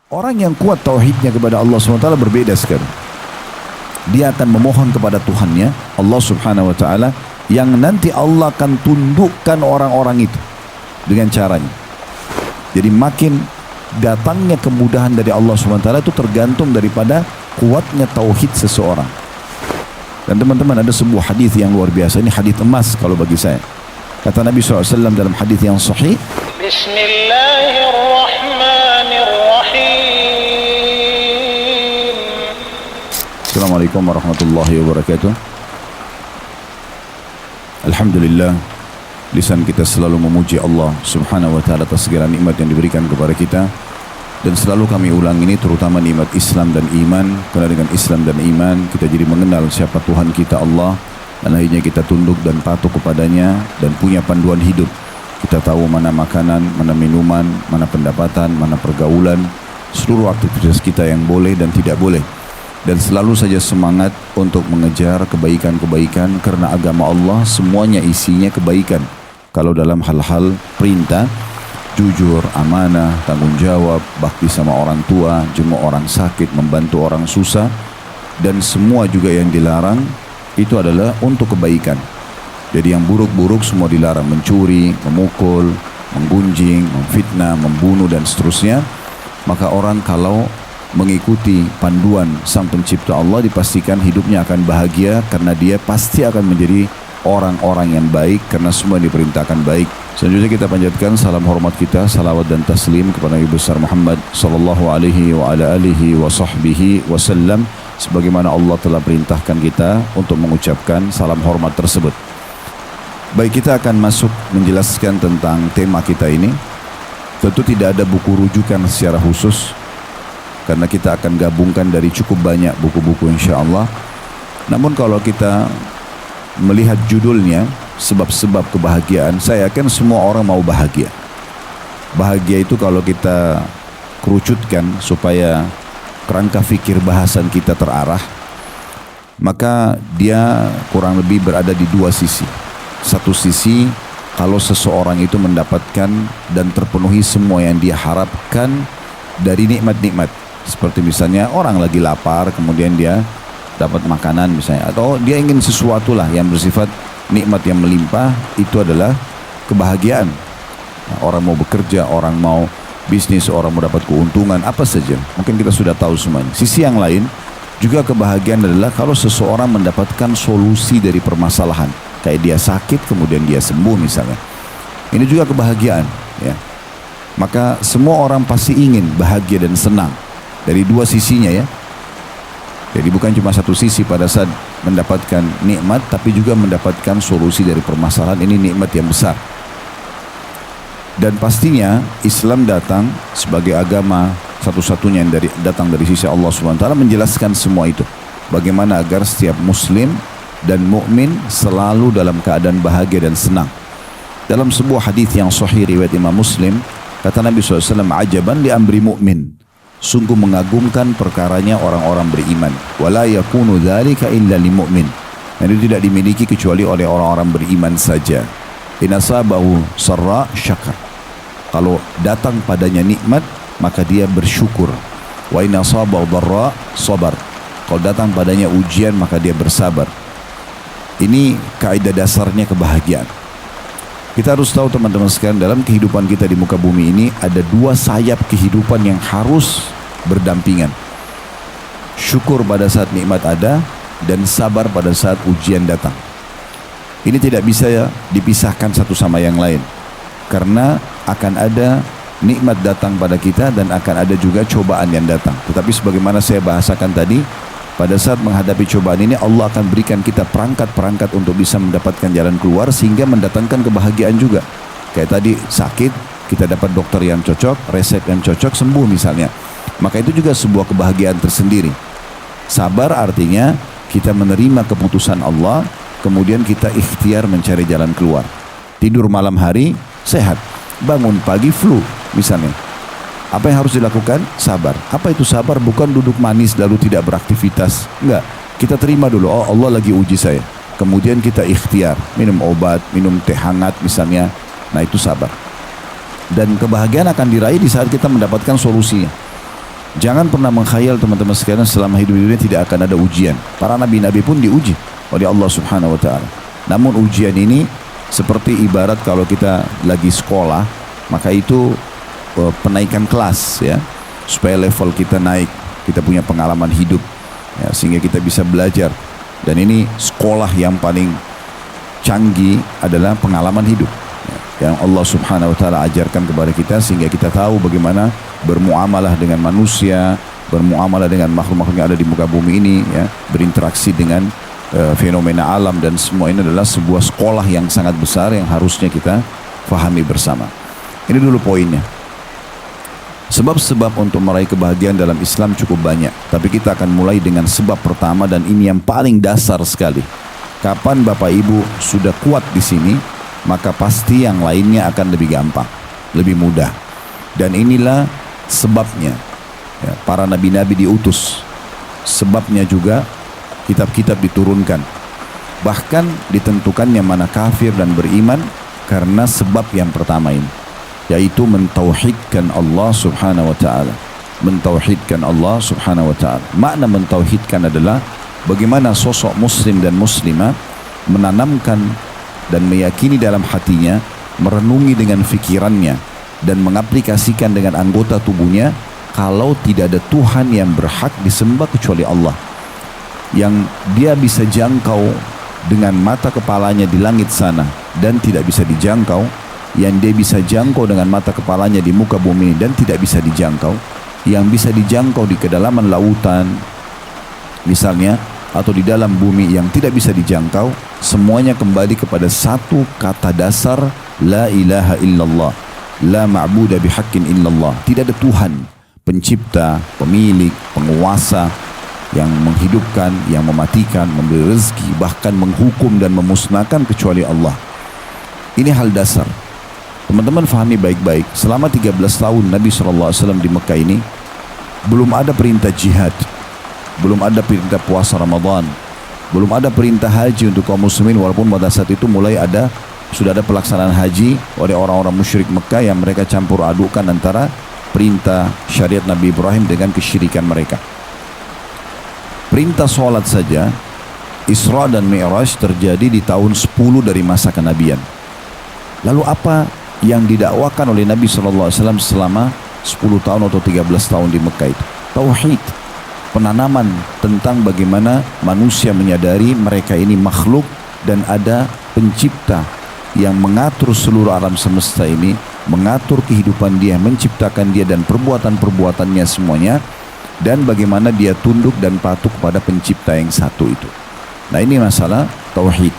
Orang yang kuat tauhidnya kepada Allah SWT berbeda sekali. Dia akan memohon kepada Tuhannya, Allah Subhanahu wa taala, yang nanti Allah akan tundukkan orang-orang itu dengan caranya. Jadi makin datangnya kemudahan dari Allah Subhanahu wa taala itu tergantung daripada kuatnya tauhid seseorang. Dan teman-teman, ada sebuah hadis yang luar biasa. Ini hadis emas kalau bagi saya. Kata Nabi SAW dalam hadis yang sahih, Bismillahirrahmanirrahim. Assalamualaikum warahmatullahi wabarakatuh. Alhamdulillah, lisan kita selalu memuji Allah Subhanahu wa taala atas segala nikmat yang diberikan kepada kita. Dan selalu kami ulang ini, terutama nikmat Islam dan iman. Karena dengan Islam dan iman kita jadi mengenal siapa Tuhan kita Allah, dan akhirnya kita tunduk dan patuh kepadanya dan punya panduan hidup. Kita tahu mana makanan, mana minuman, mana pendapatan, mana pergaulan, seluruh aktivitas kita yang boleh dan tidak boleh. Dan selalu saja semangat untuk mengejar kebaikan-kebaikan, karena agama Allah semuanya isinya kebaikan. Kalau dalam hal-hal perintah, jujur, amanah, tanggung jawab, bakti sama orang tua, jenguk orang sakit, membantu orang susah, dan semua juga yang dilarang itu adalah untuk kebaikan. Jadi yang buruk-buruk semua dilarang, mencuri, memukul, menggunjing, memfitnah, membunuh dan seterusnya. Maka orang kalau mengikuti panduan Sang Pencipta Allah, dipastikan hidupnya akan bahagia, karena dia pasti akan menjadi orang-orang yang baik, karena semua diperintahkan baik. Selanjutnya kita panjatkan salam hormat kita, salawat dan taslim kepada Nabi besar Muhammad sallallahu alaihi wa ala alihi wa sahbihi wasallam, sebagaimana Allah telah perintahkan kita untuk mengucapkan salam hormat tersebut. Baik, kita akan masuk menjelaskan tentang tema kita ini. Tentu tidak ada buku rujukan secara khusus, karena kita akan gabungkan dari cukup banyak buku-buku insyaAllah. Namun kalau kita melihat judulnya, sebab-sebab kebahagiaan, saya yakin semua orang mau bahagia. Bahagia itu kalau kita kerucutkan supaya kerangka fikir bahasan kita terarah, maka dia kurang lebih berada di dua sisi. Satu sisi, kalau seseorang itu mendapatkan dan terpenuhi semua yang dia harapkan dari nikmat-nikmat. Seperti misalnya orang lagi lapar, kemudian dia dapat makanan misalnya, atau dia ingin sesuatu lah yang bersifat nikmat yang melimpah, itu adalah kebahagiaan. Nah, orang mau bekerja, orang mau bisnis, orang mau dapat keuntungan, apa saja. Mungkin kita sudah tahu semuanya. Sisi yang lain, juga kebahagiaan adalah kalau seseorang mendapatkan solusi dari permasalahan. Kayak dia sakit, kemudian dia sembuh misalnya. Ini juga kebahagiaan. Ya. Maka semua orang pasti ingin bahagia dan senang. Dari dua sisinya ya. Jadi bukan cuma satu sisi pada saat mendapatkan nikmat, tapi juga mendapatkan solusi dari permasalahan. Ini nikmat yang besar. Dan pastinya Islam datang sebagai agama satu-satunya yang datang dari sisi Allah SWT, menjelaskan semua itu. Bagaimana agar setiap muslim dan mukmin selalu dalam keadaan bahagia dan senang. Dalam sebuah hadis yang sahih riwayat Imam Muslim, kata Nabi SAW, ajaban li amri mu'min, sungguh mengagumkan perkaranya orang-orang beriman. Wala yakunu dzalika illa lil mu'min. Dan itu tidak dimiliki kecuali oleh orang-orang beriman saja. In asabahu sarra syakar. Kalau datang padanya nikmat, maka dia bersyukur. Wa in asabahu dharra sabar. Kalau datang padanya ujian, maka dia bersabar. Ini kaidah dasarnya kebahagiaan. Kita harus tahu teman-teman sekalian, dalam kehidupan kita di muka bumi ini ada dua sayap kehidupan yang harus berdampingan. Syukur pada saat nikmat ada, dan sabar pada saat ujian datang. Ini tidak bisa dipisahkan satu sama yang lain. Karena akan ada nikmat datang pada kita dan akan ada juga cobaan yang datang. Tetapi sebagaimana saya bahasakan tadi, pada saat menghadapi cobaan ini Allah akan berikan kita perangkat-perangkat untuk bisa mendapatkan jalan keluar, sehingga mendatangkan kebahagiaan juga. Kayak tadi sakit, kita dapat dokter yang cocok, resep yang cocok, sembuh misalnya. Maka itu juga sebuah kebahagiaan tersendiri. Sabar artinya kita menerima keputusan Allah, kemudian kita ikhtiar mencari jalan keluar. Tidur malam hari, sehat. Bangun pagi, flu misalnya. Apa yang harus dilakukan? Sabar. Apa itu sabar? Bukan duduk manis lalu tidak beraktivitas. Enggak. Kita terima dulu, oh Allah lagi uji saya. Kemudian kita ikhtiar, minum obat, minum teh hangat misalnya. Nah itu sabar. Dan kebahagiaan akan diraih di saat kita mendapatkan solusinya. Jangan pernah mengkhayal teman-teman sekalian selama hidup di dunia tidak akan ada ujian. Para nabi-nabi pun diuji oleh Allah Subhanahu wa taala. Namun ujian ini seperti ibarat kalau kita lagi sekolah, maka itu penaikan kelas ya, supaya level kita naik, kita punya pengalaman hidup ya, sehingga kita bisa belajar. Dan ini sekolah yang paling canggih adalah pengalaman hidup yang Allah Subhanahu wa taala ajarkan kepada kita, sehingga kita tahu bagaimana bermuamalah dengan manusia, bermuamalah dengan makhluk-makhluk yang ada di muka bumi ini ya, berinteraksi dengan fenomena alam, dan semua ini adalah sebuah sekolah yang sangat besar yang harusnya kita fahami bersama. Ini dulu poinnya. Sebab-sebab untuk meraih kebahagiaan dalam Islam cukup banyak, tapi kita akan mulai dengan sebab pertama, dan ini yang paling dasar sekali. Kapan Bapak Ibu sudah kuat di sini, maka pasti yang lainnya akan lebih gampang, lebih mudah. Dan inilah sebabnya ya, para nabi-nabi diutus. Sebabnya juga kitab-kitab diturunkan. Bahkan ditentukannya mana kafir dan beriman karena sebab yang pertama ini, yaitu mentauhidkan Allah Subhanahu wa taala. Mentauhidkan Allah Subhanahu wa taala. Makna mentauhidkan adalah bagaimana sosok muslim dan muslimah menanamkan dan meyakini dalam hatinya, merenungi dengan fikirannya, dan mengaplikasikan dengan anggota tubuhnya kalau tidak ada Tuhan yang berhak disembah kecuali Allah, yang dia bisa jangkau dengan mata kepalanya di langit sana dan tidak bisa dijangkau, yang dia bisa jangkau dengan mata kepalanya di muka bumi dan tidak bisa dijangkau, yang bisa dijangkau di kedalaman lautan misalnya, atau di dalam bumi yang tidak bisa dijangkau. Semuanya kembali kepada satu kata dasar, la ilaha illallah, la ma'buda bihaqqin illallah. Tidak ada Tuhan pencipta, pemilik, penguasa yang menghidupkan, yang mematikan, memberi rezeki, bahkan menghukum dan memusnahkan kecuali Allah. Ini hal dasar. Teman-teman fahami baik-baik, selama 13 tahun Nabi SAW di Mekah ini belum ada perintah jihad, belum ada perintah puasa Ramadan, belum ada perintah haji untuk kaum muslimin, walaupun pada saat itu sudah ada pelaksanaan haji oleh orang-orang musyrik Mekah yang mereka campur adukan antara perintah syariat Nabi Ibrahim dengan kesyirikan mereka. Perintah sholat saja, Isra dan Mi'raj terjadi di tahun 10 dari masa kenabian. Lalu apa yang didakwakan oleh Nabi SAW selama 10 tahun atau 13 tahun di Mekah itu? Tauhid. Penanaman tentang bagaimana manusia menyadari mereka ini makhluk dan ada pencipta yang mengatur seluruh alam semesta ini, mengatur kehidupan dia, menciptakan dia dan perbuatan-perbuatannya semuanya, dan bagaimana dia tunduk dan patuh kepada pencipta yang satu itu. Nah, ini masalah tauhid.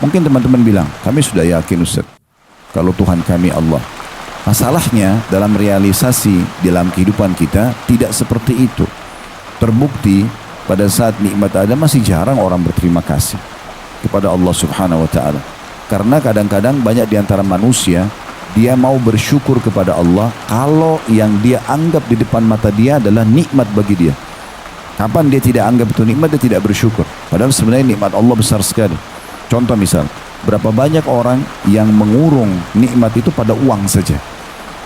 Mungkin teman-teman bilang, kami sudah yakin Ustaz kalau Tuhan kami Allah. Masalahnya dalam realisasi dalam kehidupan kita tidak seperti itu. Terbukti pada saat nikmat ada masih jarang orang berterima kasih kepada Allah Subhanahu wa taala. Karena kadang-kadang banyak di antara manusia dia mau bersyukur kepada Allah kalau yang dia anggap di depan mata dia adalah nikmat bagi dia. Kapan dia tidak anggap itu nikmat, dia tidak bersyukur. Padahal sebenarnya nikmat Allah besar sekali. Contoh misal, berapa banyak orang yang mengurung nikmat itu pada uang saja.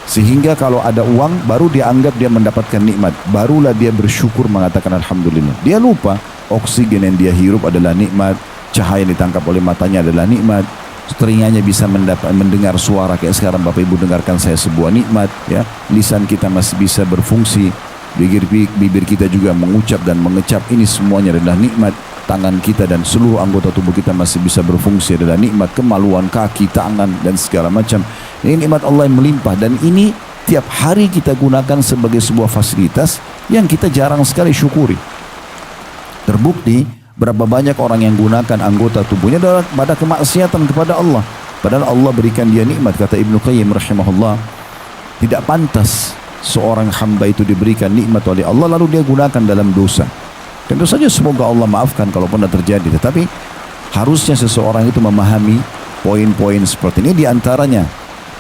Sehingga kalau ada uang baru dia anggap dia mendapatkan nikmat, barulah dia bersyukur mengatakan alhamdulillah. Dia lupa oksigen yang dia hirup adalah nikmat, cahaya yang ditangkap oleh matanya adalah nikmat, telinganya bisa mendengar suara kayak sekarang Bapak Ibu dengarkan saya, sebuah nikmat ya. Lisan kita masih bisa berfungsi, bibir kita juga mengucap dan mengecap, ini semuanya adalah nikmat. Tangan kita dan seluruh anggota tubuh kita masih bisa berfungsi adalah nikmat. Kemaluan kaki, tangan dan segala macam, ini nikmat Allah yang melimpah, dan ini tiap hari kita gunakan sebagai sebuah fasilitas yang kita jarang sekali syukuri. Terbukti berapa banyak orang yang gunakan anggota tubuhnya pada kemaksiatan kepada Allah, padahal Allah berikan dia nikmat. Kata Ibnu Qayyim rahimahullah, tidak pantas seorang hamba itu diberikan nikmat oleh Allah lalu dia gunakan dalam dosa. Tentu saja semoga Allah maafkan kalau pernah terjadi, tetapi harusnya seseorang itu memahami poin-poin seperti ini. Di antaranya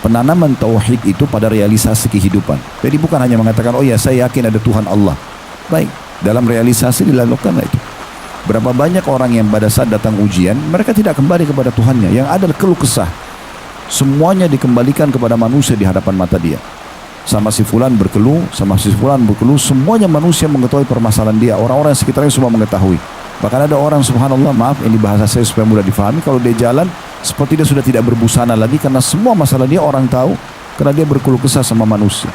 penanaman tauhid itu pada realisasi kehidupan. Jadi bukan hanya mengatakan oh ya saya yakin ada Tuhan Allah. Baik, dalam realisasi dilakukan itu. Berapa banyak orang yang pada saat datang ujian mereka tidak kembali kepada Tuhannya, yang ada keluh kesah. Semuanya dikembalikan kepada manusia di hadapan mata dia. sama si fulan berkeluh, sama si fulan berkeluh, semuanya manusia mengetahui permasalahan dia, orang-orang yang sekitarnya semua mengetahui. Bahkan ada orang, subhanallah, maaf ini bahasa saya supaya mudah difahami, kalau dia jalan seperti dia sudah tidak berbusana lagi karena semua masalah dia orang tahu, karena dia berkeluh kesah sama manusia.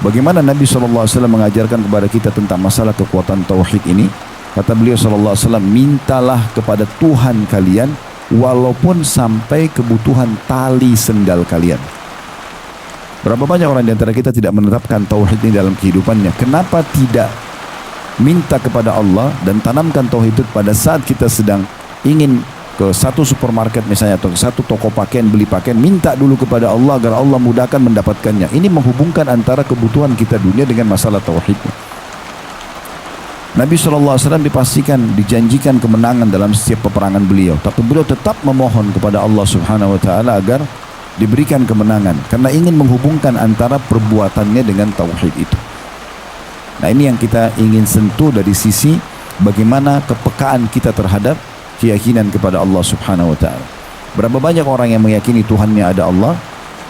Bagaimana Nabi SAW mengajarkan kepada kita tentang masalah kekuatan tauhid ini? Kata beliau SAW, mintalah kepada Tuhan kalian walaupun sampai kebutuhan tali sendal kalian. Berapa banyak orang di antara kita tidak menerapkan tauhid ini dalam kehidupannya? Kenapa tidak minta kepada Allah dan tanamkan tauhid itu pada saat kita sedang ingin ke satu supermarket misalnya atau ke satu toko pakaian beli pakaian, minta dulu kepada Allah agar Allah mudahkan mendapatkannya. Ini menghubungkan antara kebutuhan kita dunia dengan masalah tauhidnya. Nabi SAW dipastikan, dijanjikan kemenangan dalam setiap peperangan beliau, tapi beliau tetap memohon kepada Allah Subhanahu Wa Taala agar diberikan kemenangan karena ingin menghubungkan antara perbuatannya dengan tauhid itu. Nah, ini yang kita ingin sentuh dari sisi bagaimana kepekaan kita terhadap keyakinan kepada Allah Subhanahu Wa Taala. Berapa banyak orang yang meyakini Tuhannya ada Allah,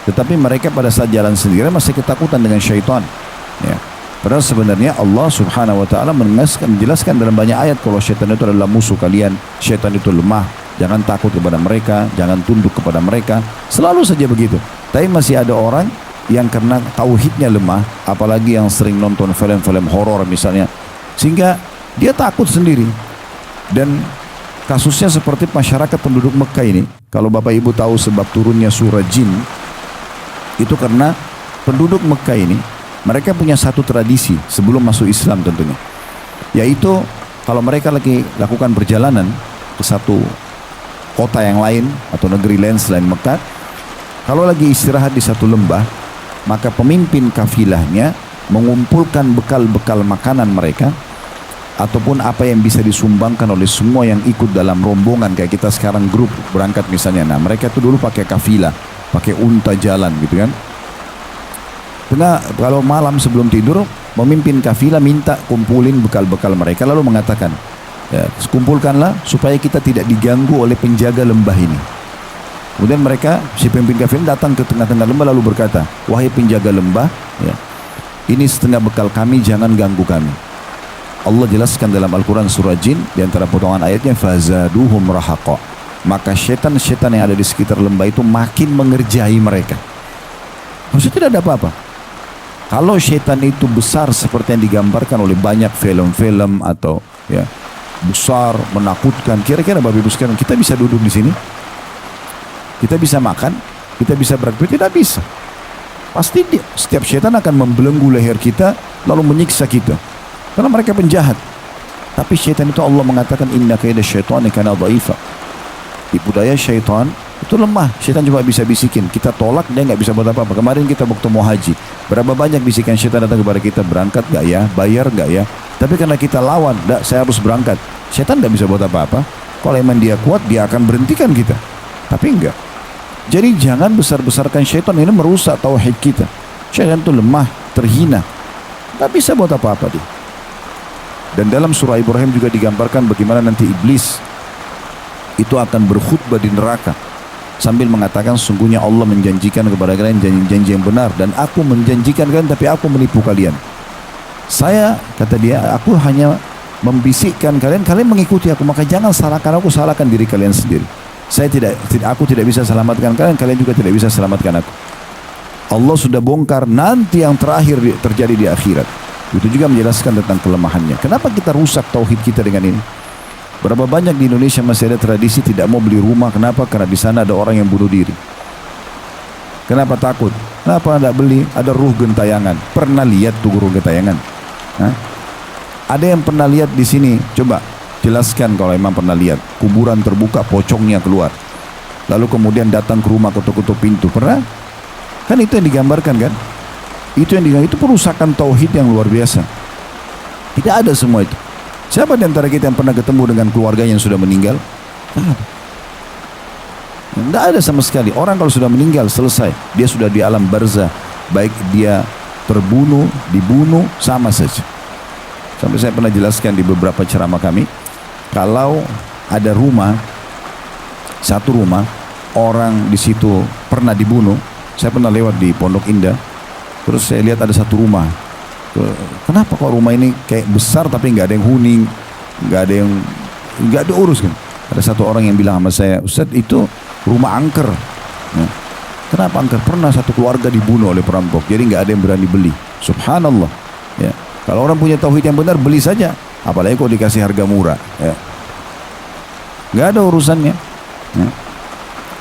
tetapi mereka pada saat jalan sendiri masih ketakutan dengan syaitan. Ya. Padahal sebenarnya Allah Subhanahu Wa Taala menjelaskan dalam banyak ayat kalau syaitan itu adalah musuh kalian, syaitan itu lemah, jangan takut kepada mereka, jangan tunduk kepada mereka, selalu saja begitu. Tapi masih ada orang yang karena tauhidnya lemah, apalagi yang sering nonton film-film horor misalnya, sehingga dia takut sendiri. Dan kasusnya seperti masyarakat penduduk Mekah ini, kalau Bapak Ibu tahu sebab turunnya surah Jin, itu karena penduduk Mekah ini mereka punya satu tradisi sebelum masuk Islam tentunya, yaitu kalau mereka lagi lakukan perjalanan ke satu kota yang lain atau negeri lain selain Mekah, kalau lagi istirahat di satu lembah, maka pemimpin kafilahnya mengumpulkan bekal-bekal makanan mereka ataupun apa yang bisa disumbangkan oleh semua yang ikut dalam rombongan, kayak kita sekarang grup berangkat misalnya. Nah, mereka itu dulu pakai kafilah, pakai unta jalan gitu kan. Karena kalau malam sebelum tidur, pemimpin kafilah minta kumpulin bekal-bekal mereka, lalu mengatakan, ya, kumpulkanlah supaya kita tidak diganggu oleh penjaga lembah ini. Kemudian mereka, si pemimpin kafilah datang ke tengah-tengah lembah lalu berkata, wahai penjaga lembah, ya, ini setengah bekal kami, jangan ganggu kami. Allah jelaskan dalam Al-Quran surah Jin, di antara potongan ayatnya, fazaduhum rahaqa, maka syaitan-syaitan yang ada di sekitar lembah itu makin mengerjai mereka. Maksudnya tidak ada apa-apa. Kalau syaitan itu besar seperti yang digambarkan oleh banyak film-film atau ya besar, menakutkan, kira-kira Bapak Ibu sekalian, kita bisa duduk di sini? Kita bisa makan? Kita bisa beraktivitas? Tidak bisa. Pasti setiap syaitan akan membelenggu leher kita lalu menyiksa kita. Karena mereka penjahat. Tapi syaitan itu Allah mengatakan inna kaida syaitani kana dhaifa. Tipu daya syaitan itu lemah. Syaitan cuma bisa bisikin, kita tolak, dia nggak bisa buat apa-apa. Kemarin kita waktu mau haji, berapa banyak bisikan syaitan datang kepada kita, berangkat nggak ya, bayar nggak ya. Tapi karena kita lawan, nggak, saya harus berangkat. Syaitan nggak bisa buat apa-apa. Kalau emang dia kuat, dia akan berhentikan kita. Tapi enggak. Jadi jangan besar-besarkan syaitan, ini merusak tauhid kita. Syaitan itu lemah, terhina, nggak bisa buat apa-apa dia. Dan dalam surah Ibrahim juga digambarkan bagaimana nanti iblis itu akan berkhutbah di neraka sambil mengatakan, sungguhnya Allah menjanjikan kepada kalian janji-janji yang benar dan aku menjanjikan kalian tapi aku menipu kalian. Saya, kata dia, aku hanya membisikkan kalian, kalian mengikuti aku, maka jangan salahkan aku, salahkan diri kalian sendiri. Aku tidak bisa selamatkan kalian, kalian juga tidak bisa selamatkan aku. Allah sudah bongkar nanti yang terakhir terjadi di akhirat. Itu juga menjelaskan tentang kelemahannya. Kenapa kita rusak tauhid kita dengan ini? Berapa banyak di Indonesia masih ada tradisi tidak mau beli rumah. Kenapa? Karena di sana ada orang yang bunuh diri. Kenapa takut? Kenapa tidak beli? Ada ruh gentayangan. Pernah lihat tuh ruh gentayangan? Hah? Ada yang pernah lihat di sini? Coba jelaskan kalau memang pernah lihat. Kuburan terbuka, pocongnya keluar. Lalu kemudian datang ke rumah, ketuk-ketuk pintu. Pernah? Kan itu yang digambarkan kan? Itu perusakan tauhid yang luar biasa. Tidak ada semua itu. Siapa di antara kita yang pernah ketemu dengan keluarganya yang sudah meninggal? Tidak ada sama sekali. Orang kalau sudah meninggal selesai, dia sudah di alam barzah. Baik dia terbunuh, dibunuh, sama saja. Sampai saya pernah jelaskan di beberapa ceramah kami, kalau ada rumah, satu rumah, orang di situ pernah dibunuh. Saya pernah lewat di Pondok Indah, Terus saya lihat ada satu rumah. Kenapa kok rumah ini kayak besar tapi nggak ada yang huni, nggak ada urus kan? Ada satu orang yang bilang sama saya, Ustaz itu rumah angker. Ya. Kenapa angker? Pernah satu keluarga dibunuh oleh perampok, jadi nggak ada yang berani beli. Subhanallah. Ya. Kalau orang punya tauhid yang benar, beli saja. Apalagi kalau dikasih harga murah. Ya. Nggak ada urusannya. Ya.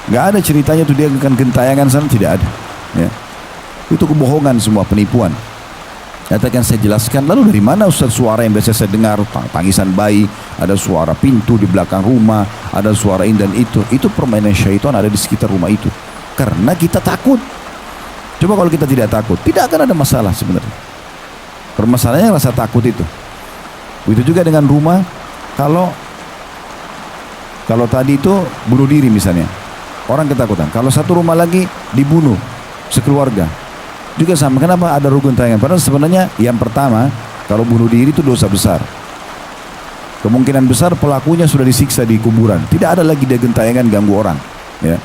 Nggak ada ceritanya tuh dia akan gentayangan sana, tidak ada. Ya. Itu kebohongan semua, penipuan. Katakan saya jelaskan, lalu dari mana Ustaz suara yang biasa saya dengar, tangisan bayi, ada suara pintu di belakang rumah, ada suara ini dan itu permainan syaitan ada di sekitar rumah itu. Karena kita takut. Coba kalau kita tidak takut, tidak akan ada masalah sebenarnya. Permasalahannya rasa takut itu. Begitu juga dengan rumah, kalau tadi itu bunuh diri misalnya, orang ketakutan. Kalau satu rumah lagi dibunuh sekeluarga, juga sama. Kenapa ada rukun tayangan? Padahal sebenarnya yang pertama, kalau bunuh diri itu dosa besar. Kemungkinan besar pelakunya sudah disiksa di kuburan. Tidak ada lagi dia gentayangan ganggu orang. Ya.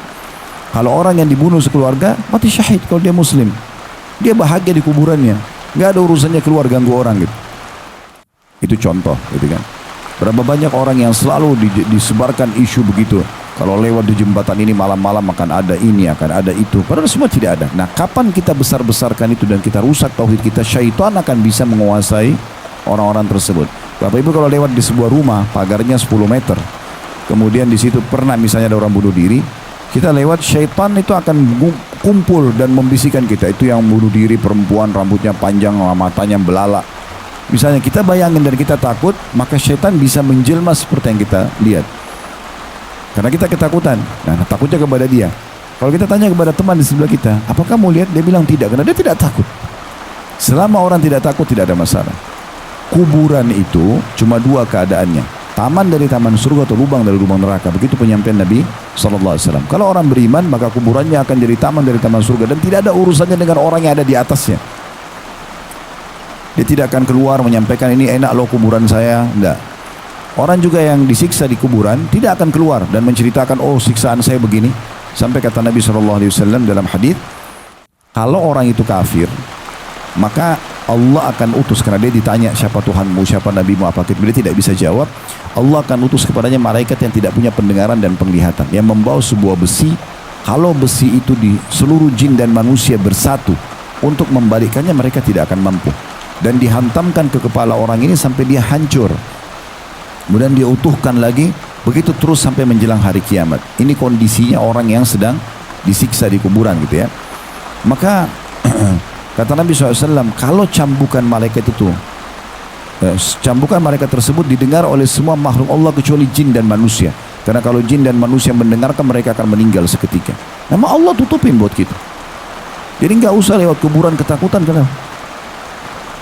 Kalau orang yang dibunuh sekeluarga, mati syahid kalau dia muslim. Dia bahagia di kuburannya. Nggak ada urusannya keluar ganggu orang gitu. Itu contoh gitu kan. Berapa banyak orang yang selalu disebarkan isu begitu. Kalau lewat di jembatan ini malam-malam akan ada ini, akan ada itu. Padahal semua tidak ada. Nah, kapan kita besar-besarkan itu dan kita rusak tauhid kita, syaitan akan bisa menguasai orang-orang tersebut. Bapak Ibu kalau lewat di sebuah rumah, pagarnya 10 meter. Kemudian di situ pernah misalnya ada orang bunuh diri, kita lewat, syaitan itu akan kumpul dan membisikkan kita. Itu yang bunuh diri perempuan, rambutnya panjang, matanya belalak. Misalnya kita bayangin dan kita takut, maka syaitan bisa menjelma seperti yang kita lihat. Karena kita ketakutan. Nah, takutnya kepada dia. Kalau kita tanya kepada teman di sebelah kita, apa kamu lihat? Dia bilang tidak, karena dia tidak takut. Selama orang tidak takut, tidak ada masalah. Kuburan itu cuma dua keadaannya. Taman dari taman surga atau lubang dari lubang neraka. Begitu penyampaian Nabi SAW. Kalau orang beriman, maka kuburannya akan jadi taman dari taman surga. Dan tidak ada urusannya dengan orang yang ada di atasnya. Dia tidak akan keluar menyampaikan ini enak loh kuburan saya. Enggak. Orang juga yang disiksa di kuburan tidak akan keluar dan menceritakan oh siksaan saya begini. Sampai kata Nabi SAW dalam hadis, kalau orang itu kafir, maka Allah akan utus, karena dia ditanya siapa Tuhanmu, siapa Nabimu, apa itu, dia tidak bisa jawab. Allah akan utus kepadanya malaikat yang tidak punya pendengaran dan penglihatan, yang membawa sebuah besi. Kalau besi itu di seluruh jin dan manusia bersatu untuk membalikkannya, mereka tidak akan mampu. Dan dihantamkan ke kepala orang ini sampai dia hancur. Kemudian dia utuhkan lagi, begitu terus sampai menjelang hari kiamat. Ini kondisinya orang yang sedang disiksa di kuburan gitu ya. Maka kata Nabi SAW, kalau cambukan malaikat itu, cambukan malaikat tersebut didengar oleh semua makhluk Allah kecuali jin dan manusia. Karena kalau jin dan manusia mendengarkan, mereka akan meninggal seketika. Nama Allah tutupin buat kita. Jadi nggak usah lewat kuburan ketakutan, kenapa?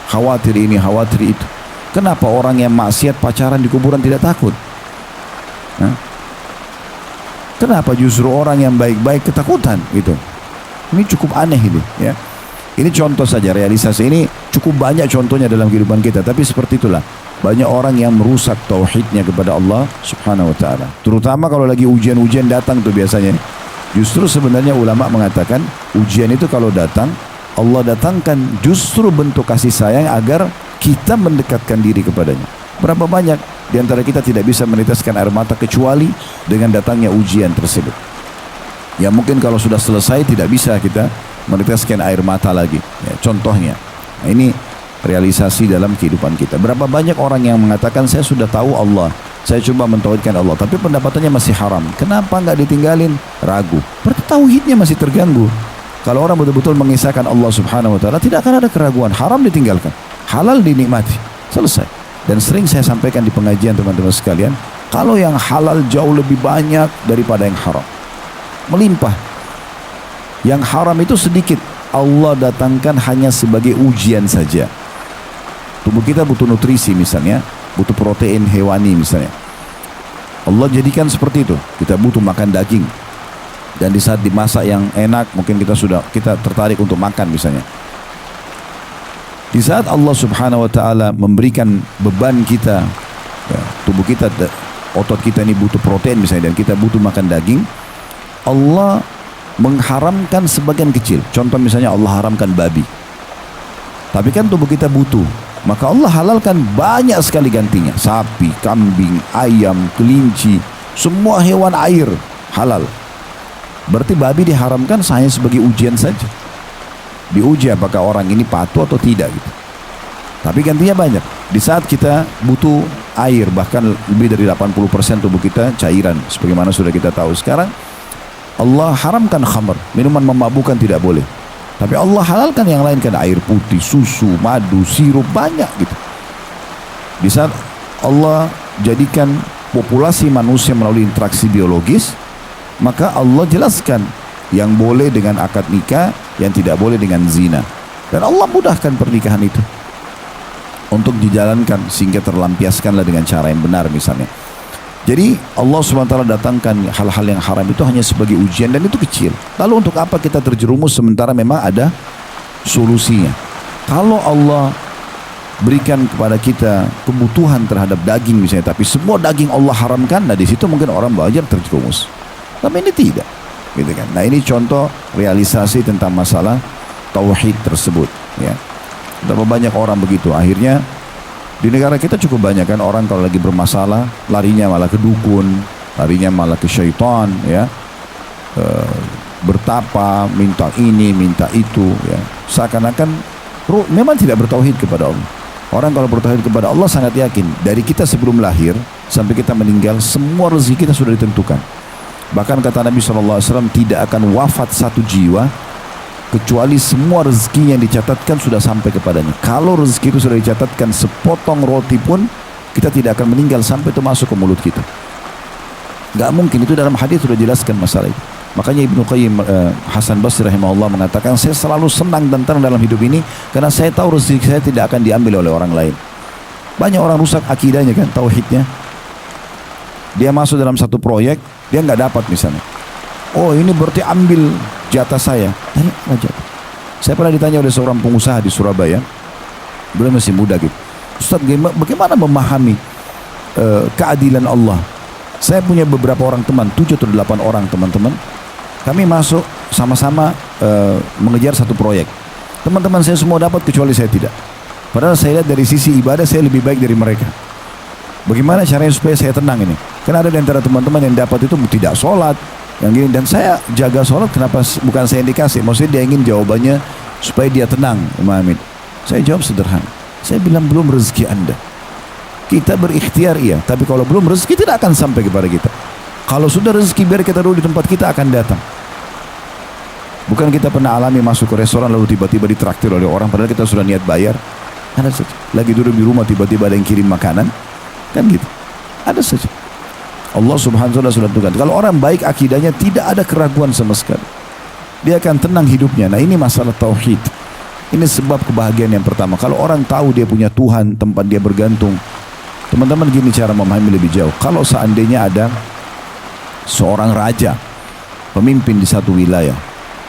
Khawatir ini, khawatir itu. Kenapa orang yang maksiat pacaran di kuburan tidak takut? Hah? Kenapa justru orang yang baik-baik ketakutan gitu? Ini cukup aneh ini ya. Ini contoh saja, realisasi ini cukup banyak contohnya dalam kehidupan kita. Tapi seperti itulah, banyak orang yang merusak tauhidnya kepada Allah Subhanahu wa taala. Terutama kalau lagi ujian-ujian datang tuh biasanya. Justru sebenarnya ulama mengatakan ujian itu kalau datang, Allah datangkan justru bentuk kasih sayang agar kita mendekatkan diri kepadanya. Berapa banyak di antara kita tidak bisa meneteskan air mata kecuali dengan datangnya ujian tersebut. Ya mungkin kalau sudah selesai tidak bisa kita meneteskan air mata lagi. Ya, contohnya, nah, ini realisasi dalam kehidupan kita. Berapa banyak orang yang mengatakan saya sudah tahu Allah, saya coba mentauhidkan Allah, tapi pendapatannya masih haram. Kenapa nggak ditinggalin? Ragu. Berarti tauhidnya masih terganggu. Kalau orang betul-betul mengisahkan Allah Subhanahu wa taala, tidak akan ada keraguan. Haram ditinggalkan, halal dinikmati, selesai. Dan sering saya sampaikan di pengajian teman-teman sekalian, kalau yang halal jauh lebih banyak daripada yang haram, melimpah. Yang haram itu sedikit, Allah datangkan hanya sebagai ujian saja. Tubuh kita butuh nutrisi misalnya, butuh protein hewani misalnya, Allah jadikan seperti itu. Kita butuh makan daging, dan di saat dimasak yang enak, mungkin kita tertarik untuk makan misalnya. Di saat Allah Subhanahu wa taala memberikan beban kita, ya, tubuh kita, otot kita ini butuh protein misalnya, dan kita butuh makan daging, Allah mengharamkan sebagian kecil. Contoh misalnya Allah haramkan babi. Tapi kan tubuh kita butuh. Maka Allah halalkan banyak sekali gantinya. Sapi, kambing, ayam, kelinci, semua hewan air halal. Berarti babi diharamkan hanya sebagai ujian saja. Diuji apakah orang ini patuh atau tidak gitu. Tapi gantinya banyak. Di saat kita butuh air, bahkan lebih dari 80% tubuh kita cairan, sebagaimana sudah kita tahu sekarang. Allah haramkan khamr, minuman memabukkan tidak boleh. Tapi Allah halalkan yang lain, kan air putih, susu, madu, sirup, banyak gitu. Di saat Allah jadikan populasi manusia melalui interaksi biologis, maka Allah jelaskan yang boleh dengan akad nikah, yang tidak boleh dengan zina. Dan Allah mudahkan pernikahan itu untuk dijalankan sehingga terlampiaskanlah dengan cara yang benar misalnya. Jadi Allah SWT datangkan hal-hal yang haram itu hanya sebagai ujian, dan itu kecil. Lalu untuk apa kita terjerumus sementara memang ada solusinya? Kalau Allah berikan kepada kita kebutuhan terhadap daging misalnya, tapi semua daging Allah haramkan, nah di situ mungkin orang wajar terjerumus. Tapi ini tidak, gitu kan? Nah ini contoh realisasi tentang masalah tauhid tersebut, ya. Betapa banyak orang begitu. Akhirnya di negara kita cukup banyak kan orang kalau lagi bermasalah larinya malah ke dukun, larinya malah ke syaitan, ya. Bertapa, minta ini, minta itu, ya. Seakan-akan memang tidak bertauhid kepada Allah. Orang kalau bertauhid kepada Allah sangat yakin dari kita sebelum lahir sampai kita meninggal semua rezeki kita sudah ditentukan. Bahkan kata Nabi SAW, tidak akan wafat satu jiwa kecuali semua rezeki yang dicatatkan sudah sampai kepadanya. Kalau rezeki itu sudah dicatatkan sepotong roti pun, kita tidak akan meninggal sampai itu masuk ke mulut kita. Gak mungkin, itu dalam hadis sudah jelaskan masalah itu. Makanya Ibnu Qayyim Hasan Basri rahimahullah mengatakan, saya selalu senang dan tenang dalam hidup ini karena saya tahu rezeki saya tidak akan diambil oleh orang lain. Banyak orang rusak akidahnya kan, tauhidnya. Dia masuk dalam satu proyek, dia nggak dapat misalnya. Oh ini berarti ambil jatah saya. Tanya aja. Saya pernah ditanya oleh seorang pengusaha di Surabaya. Beliau masih muda gitu. Ustaz, bagaimana memahami keadilan Allah? Saya punya beberapa orang teman, 7 atau 8 orang teman-teman. Kami masuk sama-sama mengejar satu proyek. Teman-teman saya semua dapat kecuali saya tidak. Padahal saya lihat dari sisi ibadah saya lebih baik dari mereka. Bagaimana caranya supaya saya tenang ini? Karena ada di antara teman-teman yang dapat itu tidak sholat, yang gini, dan saya jaga sholat, kenapa bukan saya yang dikasih? Maksudnya dia ingin jawabannya supaya dia tenang, memahami. Saya jawab sederhana, saya bilang belum rezeki Anda. Kita berikhtiar iya, tapi kalau belum rezeki tidak akan sampai kepada kita. Kalau sudah rezeki biar kita dulu di tempat kita akan datang. Bukan kita pernah alami masuk ke restoran lalu tiba-tiba ditraktir oleh orang padahal kita sudah niat bayar. Ada saja. Lagi duduk di rumah tiba-tiba ada yang kirim makanan, kan gitu. Ada saja. Allah subhanahu wa ta'ala sudah tentukan. Kalau orang baik akidahnya tidak ada keraguan sama sekali. Dia akan tenang hidupnya. Nah ini masalah tauhid. Ini sebab kebahagiaan yang pertama. Kalau orang tahu dia punya Tuhan, tempat dia bergantung. Teman-teman gini cara memahami lebih jauh. Kalau seandainya ada seorang raja, pemimpin di satu wilayah,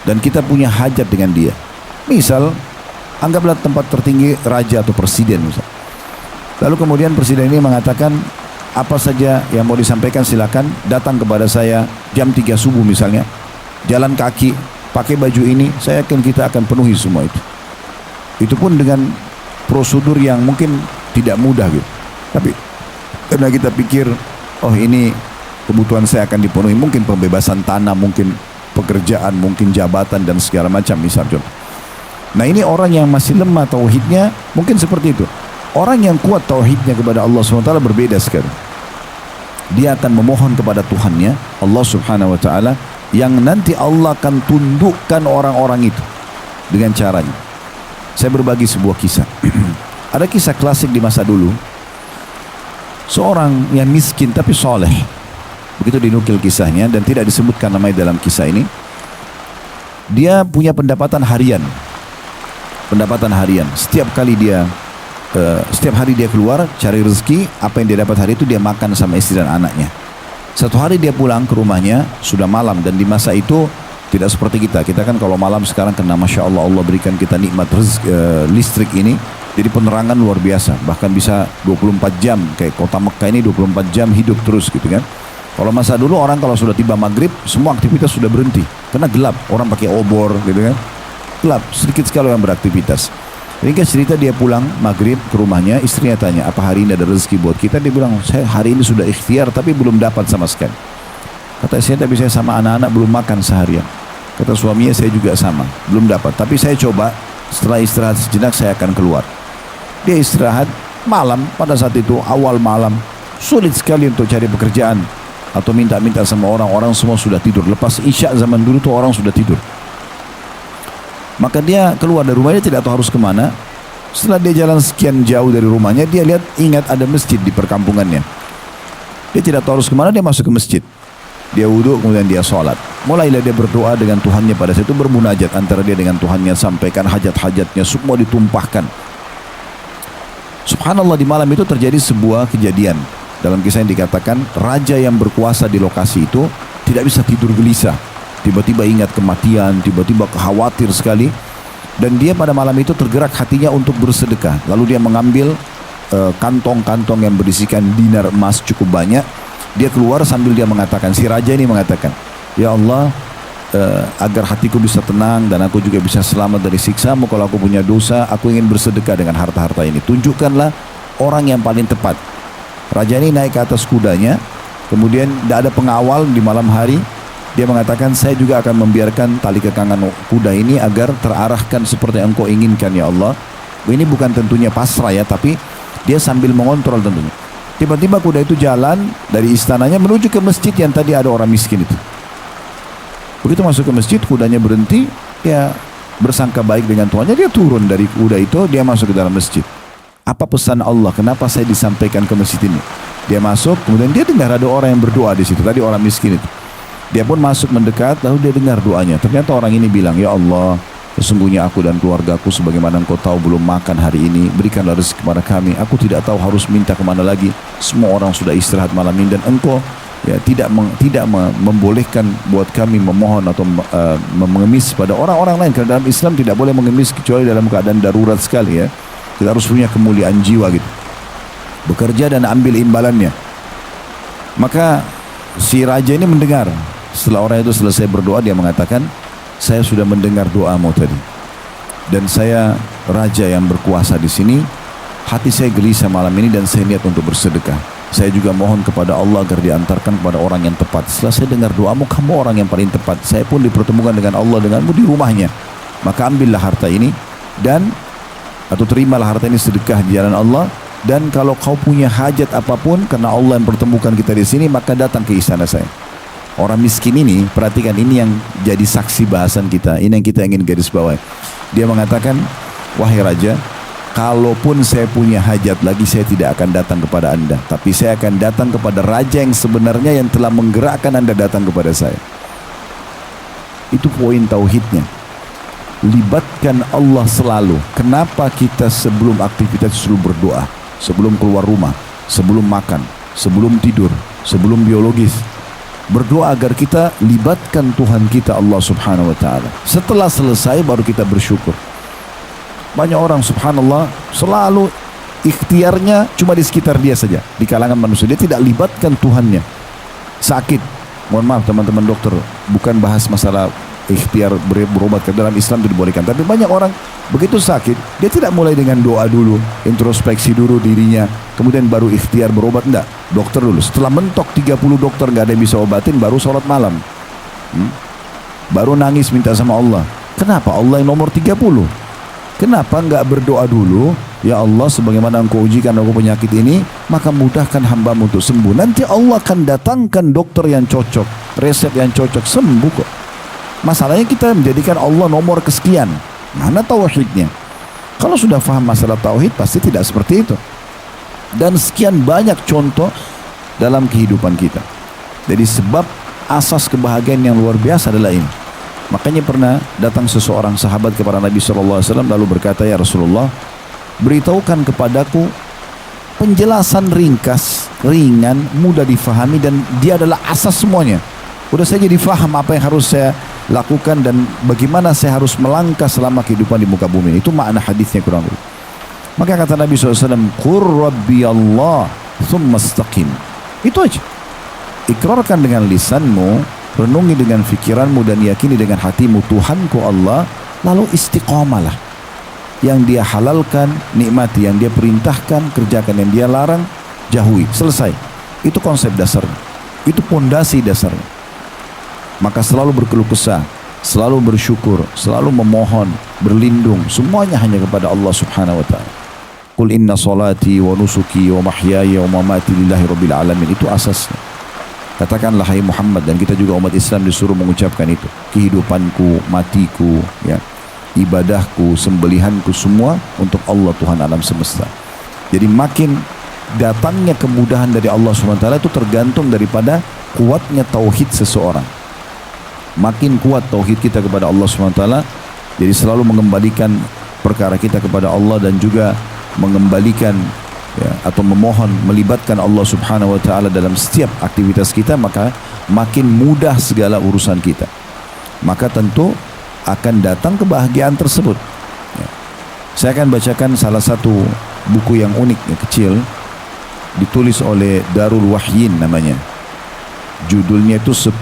dan kita punya hajat dengan dia. Misal, anggaplah tempat tertinggi raja atau presiden misal. Lalu kemudian presiden ini mengatakan, apa saja yang mau disampaikan silakan, datang kepada saya jam 3 subuh misalnya, jalan kaki, pakai baju ini, saya yakin kita akan penuhi semua itu. Itu pun dengan prosedur yang mungkin tidak mudah gitu. Tapi karena kita pikir, oh ini kebutuhan saya akan dipenuhi, mungkin pembebasan tanah, mungkin pekerjaan, mungkin jabatan dan segala macam misalnya. Nah ini orang yang masih lemah tauhidnya mungkin seperti itu. Orang yang kuat tauhidnya kepada Allah SWT berbeda sekali. Dia akan memohon kepada Tuhannya, Allah Subhanahu Wa Taala, yang nanti Allah akan tundukkan orang-orang itu dengan caranya. Saya berbagi sebuah kisah. Ada kisah klasik di masa dulu. Seorang yang miskin tapi soleh. Begitu dinukil kisahnya dan tidak disebutkan namanya dalam kisah ini. Dia punya pendapatan harian. Pendapatan harian. Setiap hari dia keluar cari rezeki, apa yang dia dapat hari itu dia makan sama istri dan anaknya. Satu hari dia pulang ke rumahnya sudah malam, dan di masa itu tidak seperti kita. Kita kan kalau malam sekarang kena Masya Allah, Allah berikan kita nikmat listrik ini, jadi penerangan luar biasa, bahkan bisa 24 jam, kayak kota Mekah ini 24 jam hidup terus gitu kan. Kalau masa dulu orang kalau sudah tiba maghrib semua aktivitas sudah berhenti karena gelap, orang pakai obor gitu kan, gelap, sedikit sekali yang beraktivitas. Ringkas cerita, dia pulang maghrib ke rumahnya, istrinya tanya, apa hari ini ada rezeki buat kita? Dia bilang, saya hari ini sudah ikhtiar tapi belum dapat sama sekali. Kata saya, tapi saya sama anak-anak belum makan seharian. Kata suaminya, saya juga sama, belum dapat. Tapi saya coba, setelah istirahat sejenak saya akan keluar. Dia istirahat malam, pada saat itu awal malam, sulit sekali untuk cari pekerjaan atau minta-minta sama orang semua sudah tidur. Lepas isya zaman dulu tuh orang sudah tidur. Maka dia keluar dari rumahnya, tidak tahu harus kemana. Setelah dia jalan sekian jauh dari rumahnya, dia ingat ada masjid di perkampungannya. Dia tidak tahu harus kemana, dia masuk ke masjid. Dia wudhu, kemudian dia sholat. Mulailah dia berdoa dengan Tuhannya pada saat itu, bermunajat antara dia dengan Tuhannya, sampaikan hajat-hajatnya, semua ditumpahkan. Subhanallah, di malam itu terjadi sebuah kejadian. Dalam kisah yang dikatakan, raja yang berkuasa di lokasi itu tidak bisa tidur gelisah. Tiba-tiba ingat kematian, tiba-tiba khawatir sekali. Dan dia pada malam itu tergerak hatinya untuk bersedekah. Lalu dia mengambil kantong-kantong yang berisikan dinar emas cukup banyak. Dia keluar sambil dia mengatakan, si raja ini mengatakan, ya Allah, agar hatiku bisa tenang dan aku juga bisa selamat dari siksamu kalau aku punya dosa, aku ingin bersedekah dengan harta-harta ini. Tunjukkanlah orang yang paling tepat. Raja ini naik ke atas kudanya, kemudian tidak ada pengawal di malam hari. Dia mengatakan, saya juga akan membiarkan tali kekangan kuda ini agar terarahkan seperti yang engkau inginkan ya Allah. Ini bukan tentunya pasrah ya, tapi dia sambil mengontrol tentunya. Tiba-tiba kuda itu jalan dari istananya menuju ke masjid yang tadi ada orang miskin itu. Begitu masuk ke masjid, kudanya berhenti, dia bersangka baik dengan Tuhannya, dia turun dari kuda itu, dia masuk ke dalam masjid. Apa pesan Allah? Kenapa saya disampaikan ke masjid ini? Dia masuk, kemudian dia dengar ada orang yang berdoa di situ, tadi orang miskin itu. Dia pun masuk mendekat, lalu dia dengar doanya. Ternyata orang ini bilang, ya Allah, sesungguhnya aku dan keluargaku sebagaimana engkau tahu belum makan hari ini, berikanlah rezeki kepada kami. Aku tidak tahu harus minta kemana lagi. Semua orang sudah istirahat malam ini dan engkau ya tidak membolehkan buat kami memohon atau mengemis pada orang-orang lain. Karena dalam Islam tidak boleh mengemis kecuali dalam keadaan darurat sekali ya. Kita harus punya kemuliaan jiwa gitu. Bekerja dan ambil imbalannya. Maka si raja ini mendengar. Setelah orang itu selesai berdoa, dia mengatakan, saya sudah mendengar doamu tadi. Dan saya raja yang berkuasa di sini. Hati saya gelisah malam ini dan saya niat untuk bersedekah. Saya juga mohon kepada Allah agar diantarkan kepada orang yang tepat. Setelah saya dengar doamu, kamu orang yang paling tepat. Saya pun dipertemukan dengan Allah denganmu di rumahnya. Maka ambillah harta ini dan atau terimalah harta ini sedekah di jalan Allah. Dan kalau kau punya hajat apapun karena Allah yang pertemukan kita di sini, maka datang ke istana saya. Orang miskin ini, perhatikan ini yang jadi saksi bahasan kita. Ini yang kita ingin garis bawahi. Dia mengatakan, wahai raja, kalaupun saya punya hajat lagi, saya tidak akan datang kepada anda. Tapi saya akan datang kepada raja yang sebenarnya yang telah menggerakkan anda datang kepada saya. Itu poin tauhidnya. Libatkan Allah selalu. Kenapa kita sebelum aktivitas selalu berdoa? Sebelum keluar rumah, sebelum makan, sebelum tidur, sebelum biologis. Berdoa agar kita libatkan Tuhan kita Allah subhanahu wa ta'ala. Setelah selesai baru kita bersyukur. Banyak orang subhanallah selalu ikhtiarnya cuma di sekitar dia saja, di kalangan manusia. Dia tidak libatkan Tuhannya. Sakit, mohon maaf teman-teman dokter, bukan bahas masalah ikhtiar berobat, ke dalam Islam itu dibolehkan. Tapi banyak orang begitu sakit, dia tidak mulai dengan doa dulu, introspeksi dulu dirinya, kemudian baru ikhtiar berobat. Enggak, dokter dulu. Setelah mentok 30 dokter gak ada yang bisa obatin, baru sholat malam. Baru nangis minta sama Allah. Kenapa Allah yang nomor 30? Kenapa enggak berdoa dulu? Ya Allah, sebagaimana engkau ujikan aku penyakit ini, maka mudahkan hambamu untuk sembuh. Nanti Allah akan datangkan dokter yang cocok, resep yang cocok, sembuh kok. Masalahnya kita menjadikan Allah nomor kesekian. Mana tauhidnya? Kalau sudah faham masalah tauhid, pasti tidak seperti itu. Dan sekian banyak contoh dalam kehidupan kita. Jadi sebab asas kebahagiaan yang luar biasa adalah ini. Makanya pernah datang seseorang sahabat kepada Nabi SAW lalu berkata, ya Rasulullah, beritahukan kepadaku penjelasan ringkas, ringan, mudah difahami, dan dia adalah asas semuanya. Udah saya jadi faham apa yang harus saya lakukan dan bagaimana saya harus melangkah selama kehidupan di muka bumi. Itu makna hadisnya kurang lebih. Maka kata Nabi SAW, Qur Rabbi Allah thumma istaqim. Itu aja. Ikrarkan dengan lisanmu, renungi dengan fikiranmu, dan yakini dengan hatimu Tuhanku Allah, lalu istiqamalah. yang dia halalkan, nikmati. Yang dia perintahkan, kerjakan. Yang dia larang, jauhi. Selesai. Itu konsep dasarnya. Itu pondasi dasarnya. Maka selalu berkeluh kesah, selalu bersyukur, selalu memohon, berlindung. Semuanya hanya kepada Allah Subhanahu wa ta'ala. Qul inna salati wa nusuki wa mahyaya wa mamati lillahi rabbil alamin. Itu asasnya. Katakanlah hai Muhammad, dan kita juga umat Islam disuruh mengucapkan itu. Kehidupanku, matiku, ya, ibadahku, sembelihanku, semua untuk Allah Tuhan alam semesta. Jadi makin datangnya kemudahan dari Allah SWT itu tergantung daripada kuatnya tauhid seseorang. Makin kuat tauhid kita kepada Allah SWT, jadi selalu mengembalikan perkara kita kepada Allah dan juga mengembalikan, ya, atau memohon, melibatkan Allah Subhanahu wa ta'ala dalam setiap aktivitas kita, maka makin mudah segala urusan kita. Maka tentu akan datang kebahagiaan tersebut. Ya. Saya akan bacakan salah satu buku yang unik, ya, kecil, ditulis oleh Darul Wahyin namanya. Judulnya itu 10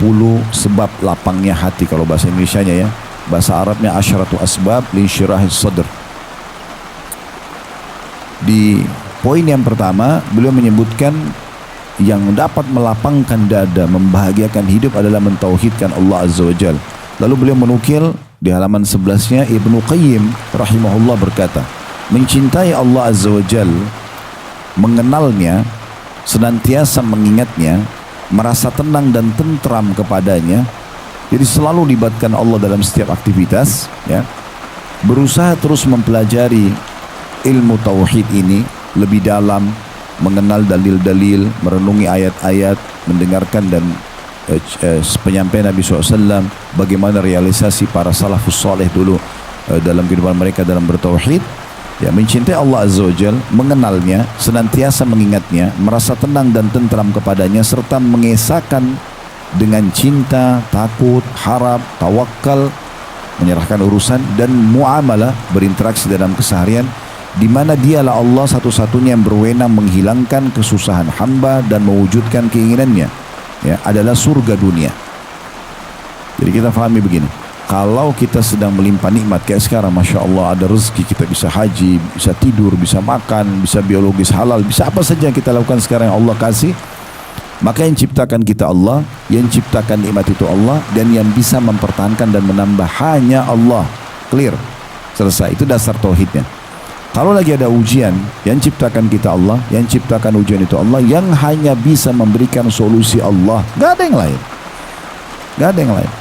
sebab lapangnya hati kalau bahasa Indonesianya, ya. Bahasa Arabnya Asyratu Asbab Linsyirahis Sadr. Di poin yang pertama, beliau menyebutkan yang dapat melapangkan dada, membahagiakan hidup adalah mentauhidkan Allah Azza wa Jal. Lalu beliau menukil di halaman 11-nya, Ibnu Qayyim rahimahullah berkata, mencintai Allah Azza wa Jal, mengenalnya, senantiasa mengingatnya, merasa tenang dan tentram kepadanya, jadi selalu libatkan Allah dalam setiap aktivitas, ya. Berusaha terus mempelajari ilmu tauhid ini lebih dalam, mengenal dalil-dalil, merenungi ayat-ayat, mendengarkan dan penyampaian Nabi SAW, bagaimana realisasi para salafus saleh dulu dalam kehidupan mereka dalam bertauhid. Ya, mencintai Allah Azza wa Jal, mengenalnya, senantiasa mengingatnya, merasa tenang dan tentram kepadanya, serta mengesahkan dengan cinta, takut, harap, tawakal, menyerahkan urusan dan muamalah, berinteraksi dalam keseharian, di mana dialah Allah satu-satunya yang berwenang menghilangkan kesusahan hamba dan mewujudkan keinginannya, ya, adalah surga dunia. Jadi kita fahami begini, kalau kita sedang melimpah nikmat kayak sekarang, Masya Allah, ada rezeki, kita bisa haji, bisa tidur, bisa makan, bisa biologis halal, bisa apa saja yang kita lakukan sekarang yang Allah kasih, maka yang ciptakan kita Allah, yang ciptakan nikmat itu Allah, dan yang bisa mempertahankan dan menambah hanya Allah. Clear, selesai. Itu dasar tauhidnya. Kalau lagi ada ujian, yang ciptakan kita Allah, yang ciptakan ujian itu Allah, yang hanya bisa memberikan solusi Allah, gak ada yang lain, gak ada yang lain.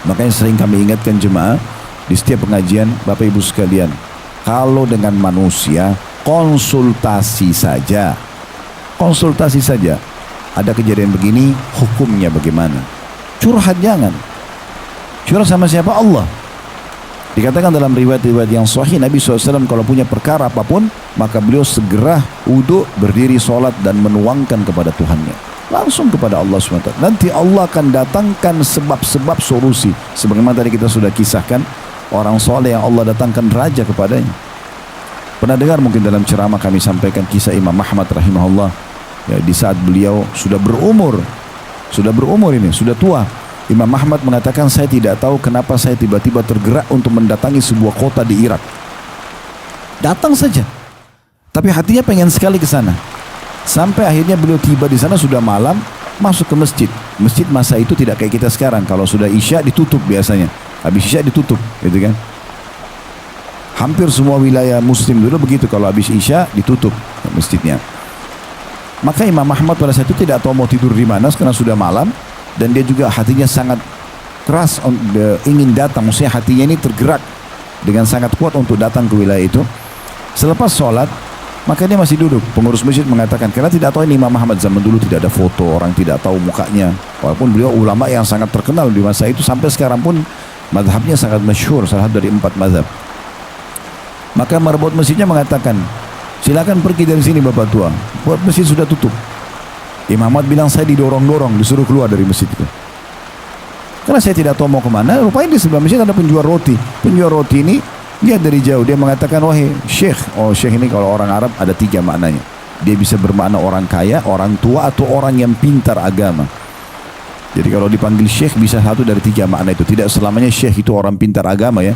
Makanya sering kami ingatkan jemaah di setiap pengajian, Bapak Ibu sekalian, kalau dengan manusia konsultasi saja, konsultasi saja. Ada kejadian begini, hukumnya bagaimana? Curhat jangan. Curhat sama siapa? Allah. Dikatakan dalam riwayat-riwayat yang sahih, Nabi SAW kalau punya perkara apapun, maka beliau segera wudu, berdiri sholat dan menuangkan kepada Tuhannya. Langsung kepada Allah SWT. Nanti Allah akan datangkan sebab-sebab solusi. Sebagaimana tadi kita sudah kisahkan, orang soleh yang Allah datangkan raja kepadanya. Pernah dengar mungkin dalam ceramah kami sampaikan kisah Imam Ahmad rahimahullah, ya, di saat beliau sudah berumur ini, sudah tua. Imam Ahmad mengatakan, saya tidak tahu kenapa saya tiba-tiba tergerak untuk mendatangi sebuah kota di Irak. Datang saja, tapi hatinya pengen sekali ke sana. Sampai akhirnya beliau tiba di sana sudah malam, masuk ke masjid. Masjid masa itu tidak kayak kita sekarang, kalau sudah Isya ditutup biasanya. Habis Isya ditutup, gitu kan. Hampir semua wilayah muslim dulu begitu, kalau habis Isya ditutup masjidnya. Maka Imam Ahmad pada saat itu tidak tahu mau tidur di mana karena sudah malam, dan dia juga hatinya sangat keras ingin datang, maksudnya hatinya ini tergerak dengan sangat kuat untuk datang ke wilayah itu. Selepas sholat, maka dia masih duduk. Pengurus masjid mengatakan, karena tidak tahu ini Imam Ahmad zaman dulu tidak ada foto, orang tidak tahu mukanya, walaupun beliau ulama yang sangat terkenal di masa itu, sampai sekarang pun mazhabnya sangat masyhur, salah satu dari 4 mazhab. Maka marbot masjidnya mengatakan, silakan pergi dari sini Bapak tua, buat masjid sudah tutup. Imam Ahmad bilang, saya didorong-dorong, disuruh keluar dari masjid itu. Karena saya tidak tahu mau kemana. Rupanya di sebelah masjid ada penjual roti. Penjual roti ini lihat dari jauh, dia mengatakan, wahai syekh. Oh, syekh ini kalau orang Arab ada 3 maknanya. Dia bisa bermakna orang kaya, orang tua, atau orang yang pintar agama. Jadi kalau dipanggil syekh bisa satu dari 3 makna itu. Tidak selamanya syekh itu orang pintar agama, ya.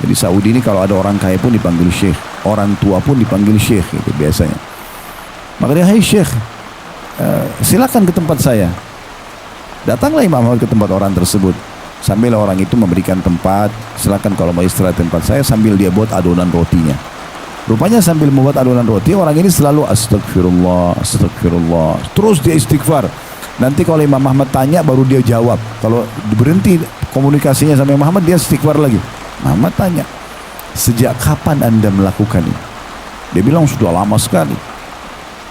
Jadi Saudi ini kalau ada orang kaya pun dipanggil syekh, orang tua pun dipanggil syekh gitu biasanya. Maka dia, "Hai syekh, silakan ke tempat saya." Datanglah Imam Ahmad ke tempat orang tersebut. Sambil orang itu memberikan tempat, silakan kalau mau istirahat tempat saya, sambil dia buat adonan rotinya. Rupanya sambil membuat adonan roti, orang ini selalu astagfirullah, astagfirullah. Terus dia istighfar. Nanti kalau Imam Ahmad tanya baru dia jawab. Kalau berhenti komunikasinya sama Imam Ahmad, dia istighfar lagi. Muhammad tanya, "Sejak kapan Anda melakukan ini?" Dia bilang, "Sudah lama sekali.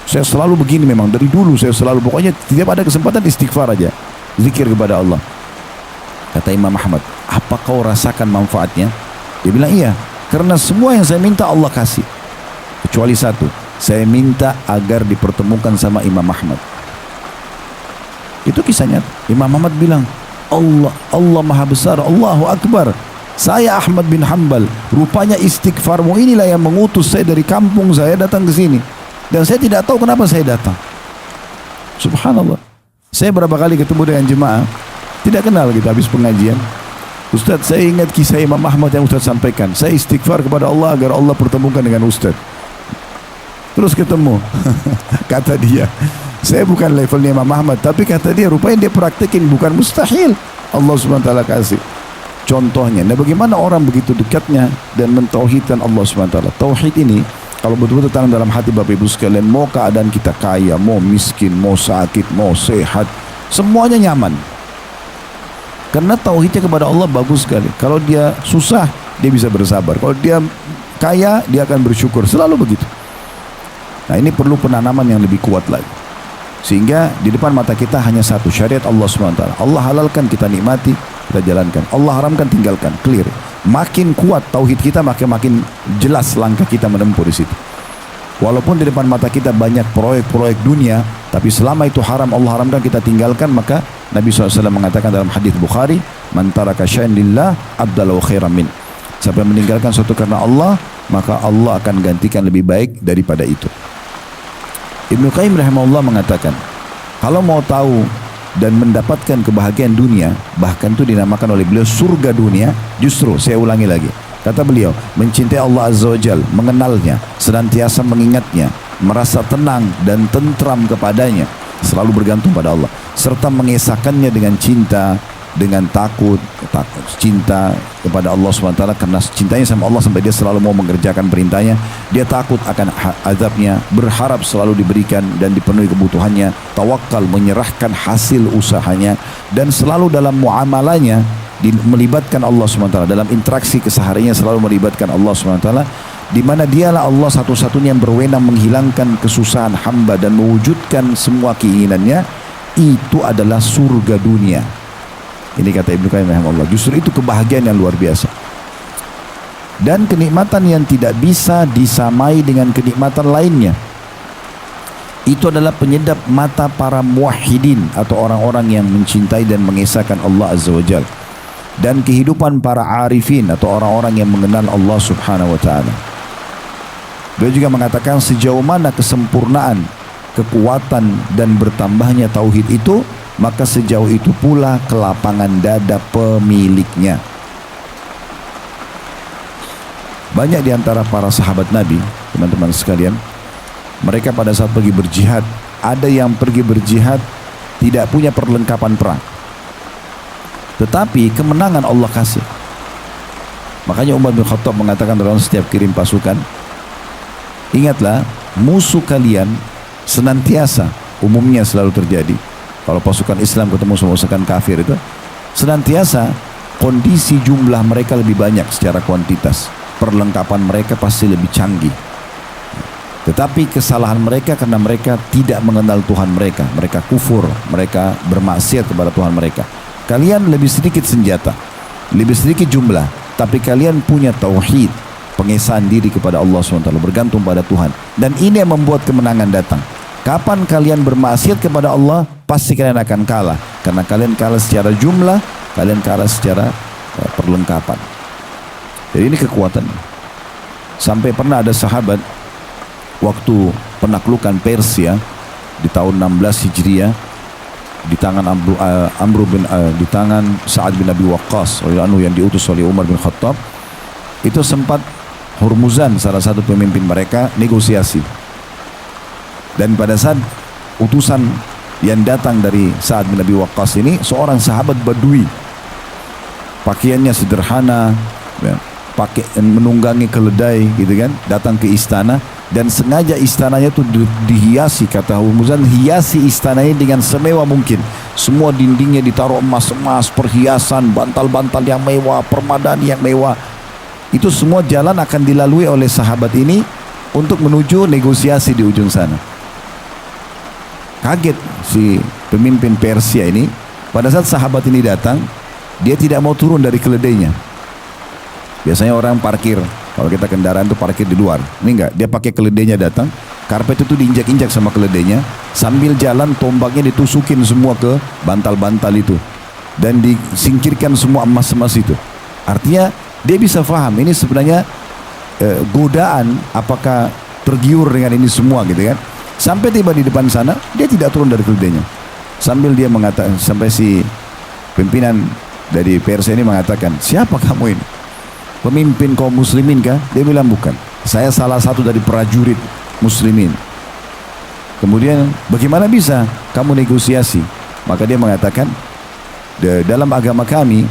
Saya selalu begini, memang dari dulu saya selalu, pokoknya tiap ada kesempatan istighfar aja, zikir kepada Allah." Kata Imam Ahmad, "Apa kau rasakan manfaatnya?" Dia bilang, "Iya, karena semua yang saya minta Allah kasih. Kecuali satu, saya minta agar dipertemukan sama Imam Ahmad." Itu kisahnya. Imam Ahmad bilang, Allah Maha Besar, Allahu Akbar. Saya Ahmad bin Hanbal, rupanya istighfarmu inilah yang mengutus saya dari kampung saya datang ke sini. Dan saya tidak tahu kenapa saya datang. Subhanallah. Saya berapa kali ketemu dengan jemaah, tidak kenal kita habis pengajian. "Ustaz, saya ingat kisah Imam Ahmad yang Ustaz sampaikan. Saya istighfar kepada Allah agar Allah pertemukan dengan Ustaz." Terus ketemu. Kata dia, "Saya bukan levelnya Imam Ahmad, tapi kata dia rupanya dia praktekin, bukan mustahil Allah SWT kasih." Contohnya, nah bagaimana orang begitu dekatnya dan mentauhidkan Allah SWT. Tauhid ini kalau betul-betul tanam dalam hati Bapak Ibu sekalian, mau keadaan kita kaya, mau miskin, mau sakit, mau sehat, semuanya nyaman. Karena tauhidnya kepada Allah bagus sekali. Kalau dia susah, dia bisa bersabar. Kalau dia kaya, dia akan bersyukur. Selalu begitu. Nah, ini perlu penanaman yang lebih kuat lagi. Sehingga di depan mata kita hanya satu, syariat Allah SWT. Allah halalkan, kita nikmati, kita jalankan. Allah haramkan, tinggalkan, clear. Makin kuat tauhid kita, makin jelas langkah kita menempuh di situ. Walaupun di depan mata kita banyak proyek-proyek dunia, tapi selama itu haram, Allah haramkan, kita tinggalkan, maka Nabi SAW mengatakan dalam hadis Bukhari, "Man taraka syai'an lillah abdalahu khairan min." Siapa yang meninggalkan sesuatu karena Allah, maka Allah akan gantikan lebih baik daripada itu. Ibnu Qayyim rahimahullah mengatakan, kalau mau tahu dan mendapatkan kebahagiaan dunia, bahkan itu dinamakan oleh beliau surga dunia, justru saya ulangi lagi, kata beliau, mencintai Allah Azza wa Jal, mengenalnya, senantiasa mengingatnya, merasa tenang dan tentram kepadanya, selalu bergantung pada Allah, serta mengesahkannya dengan cinta, dengan takut, cinta kepada Allah SWT, karena cintanya sama Allah sampai dia selalu mau mengerjakan perintahnya. Dia takut akan azabnya, berharap selalu diberikan dan dipenuhi kebutuhannya, tawakal, menyerahkan hasil usahanya, dan selalu dalam muamalahnya melibatkan Allah SWT, dalam interaksi kesehariannya selalu melibatkan Allah SWT, di mana dialah Allah satu-satunya yang berwenang menghilangkan kesusahan hamba dan mewujudkan semua keinginannya. Itu adalah surga dunia. Ini kata Ibnu Qayyim rahimahullah. Justru itu kebahagiaan yang luar biasa. Dan kenikmatan yang tidak bisa disamai dengan kenikmatan lainnya. Itu adalah penyedap mata para muwahhidin atau orang-orang yang mencintai dan mengesahkan Allah Azza wa Jalla. Dan kehidupan para arifin atau orang-orang yang mengenal Allah Subhanahu wa taala. Beliau juga mengatakan sejauh mana kesempurnaan, kekuatan dan bertambahnya tauhid itu, maka sejauh itu pula kelapangan dada pemiliknya. Banyak di antara para sahabat Nabi, teman-teman sekalian, mereka pada saat pergi berjihad, ada yang pergi berjihad tidak punya perlengkapan perang, tetapi kemenangan Allah kasih. Makanya Umar bin Khattab mengatakan dalam setiap kirim pasukan, ingatlah musuh kalian senantiasa, umumnya selalu terjadi kalau pasukan Islam ketemu sama pasukan kafir itu, senantiasa kondisi jumlah mereka lebih banyak secara kuantitas, perlengkapan mereka pasti lebih canggih, tetapi kesalahan mereka karena mereka tidak mengenal Tuhan mereka, mereka kufur, mereka bermaksiat kepada Tuhan mereka. Kalian lebih sedikit senjata, lebih sedikit jumlah, tapi kalian punya tauhid, pengesahan diri kepada Allah SWT, bergantung pada Tuhan, dan ini yang membuat kemenangan datang. Kapan kalian bermaksiat kepada Allah, pasti kalian akan kalah, karena kalian kalah secara jumlah, kalian kalah secara perlengkapan. Jadi ini kekuatan. Sampai pernah ada sahabat waktu penaklukan Persia di tahun 16 Hijriah di tangan di tangan Sa'ad bin Abi Waqqas yang diutus oleh Umar bin Khattab, itu sempat Hurmuzan salah satu pemimpin mereka negosiasi. Dan pada saat utusan yang datang dari Sa'ad bin Abi Waqqas ini seorang sahabat Badui, pakaiannya sederhana, ya, pakai menunggangi keledai gitu kan, datang ke istana dan sengaja istananya itu dihiasi, kata Hurmuzan, hiasi istananya dengan semewah mungkin. Semua dindingnya ditaruh emas-emas, perhiasan, bantal-bantal yang mewah, permadani yang mewah. Itu semua jalan akan dilalui oleh sahabat ini untuk menuju negosiasi di ujung sana. Kaget si pemimpin Persia ini pada saat sahabat ini datang, dia tidak mau turun dari keledainya. Biasanya orang parkir, kalau kita kendaraan itu parkir di luar. Ini enggak, dia pakai keledainya datang, karpet itu diinjak-injak sama keledainya, sambil jalan tombaknya ditusukin semua ke bantal-bantal itu dan disingkirkan semua emas-emas itu. Artinya dia bisa faham ini sebenarnya godaan, apakah tergiur dengan ini semua gitu kan. Sampai tiba di depan sana, dia tidak turun dari keledainya. Sambil dia mengatakan, sampai si pimpinan dari Persia ini mengatakan, siapa kamu ini? Pemimpin kaum muslimin kah? Dia bilang bukan. Saya salah satu dari prajurit muslimin. Kemudian bagaimana bisa kamu negosiasi? Maka dia mengatakan, dalam agama kami,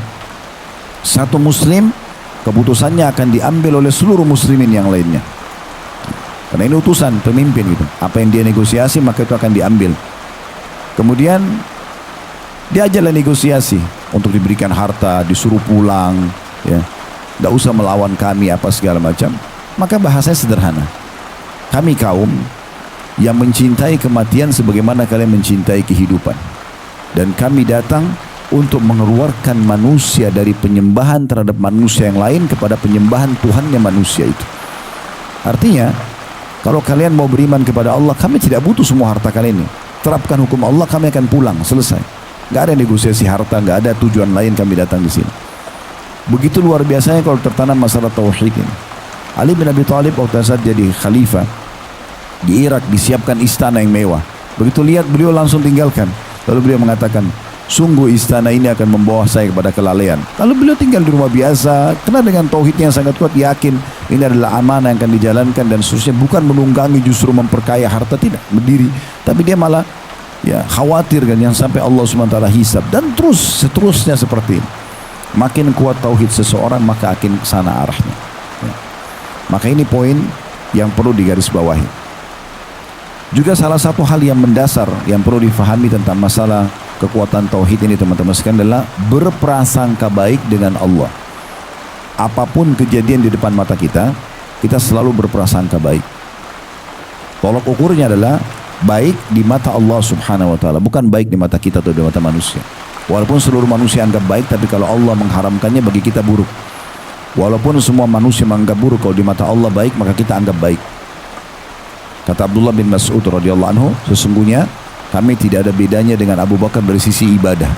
satu muslim keputusannya akan diambil oleh seluruh muslimin yang lainnya. Karena ini utusan pemimpin gitu. Apa yang dia negosiasi maka itu akan diambil. Kemudian dia ajalah negosiasi untuk diberikan harta, disuruh pulang, ya. Tidak usah melawan kami apa segala macam. Maka bahasanya sederhana. Kami kaum yang mencintai kematian sebagaimana kalian mencintai kehidupan. Dan kami datang untuk mengeluarkan manusia dari penyembahan terhadap manusia yang lain kepada penyembahan Tuhannya manusia itu. Artinya, kalau kalian mau beriman kepada Allah, kami tidak butuh semua harta kalian ini. Terapkan hukum Allah, kami akan pulang, selesai. Gak ada negosiasi harta, gak ada tujuan lain kami datang di sini. Begitu luar biasanya kalau tertanam masalah tauhid ini. Ali bin Abi Thalib waktu saat jadi khalifah di Irak disiapkan istana yang mewah. Begitu lihat beliau langsung tinggalkan. Lalu beliau mengatakan, sungguh istana ini akan membawa saya kepada kelalaian. Lalu beliau tinggal di rumah biasa, karena dengan tauhidnya yang sangat kuat, yakin ini adalah amanah yang akan dijalankan dan seterusnya, bukan menunggangi justru memperkaya harta, tidak, berdiri. Tapi dia malah ya khawatir kan yang sampai Allah SWT hisab, dan terus seterusnya seperti ini. Makin kuat tauhid seseorang maka akan ke sana arahnya. Ya. Maka ini poin yang perlu digarisbawahi. Juga salah satu hal yang mendasar yang perlu difahami tentang masalah kekuatan tauhid ini teman-teman sekalian adalah berprasangka baik dengan Allah. Apapun kejadian di depan mata kita, kita selalu berprasangka baik. Tolok ukurnya adalah baik di mata Allah Subhanahu wa taala, bukan baik di mata kita atau di mata manusia. Walaupun seluruh manusia anggap baik, tapi kalau Allah mengharamkannya bagi kita buruk. Walaupun semua manusia menganggap buruk, kalau di mata Allah baik, maka kita anggap baik. Kata Abdullah bin Mas'ud radhiyallahu anhu, sesungguhnya kami tidak ada bedanya dengan Abu Bakar dari sisi ibadah.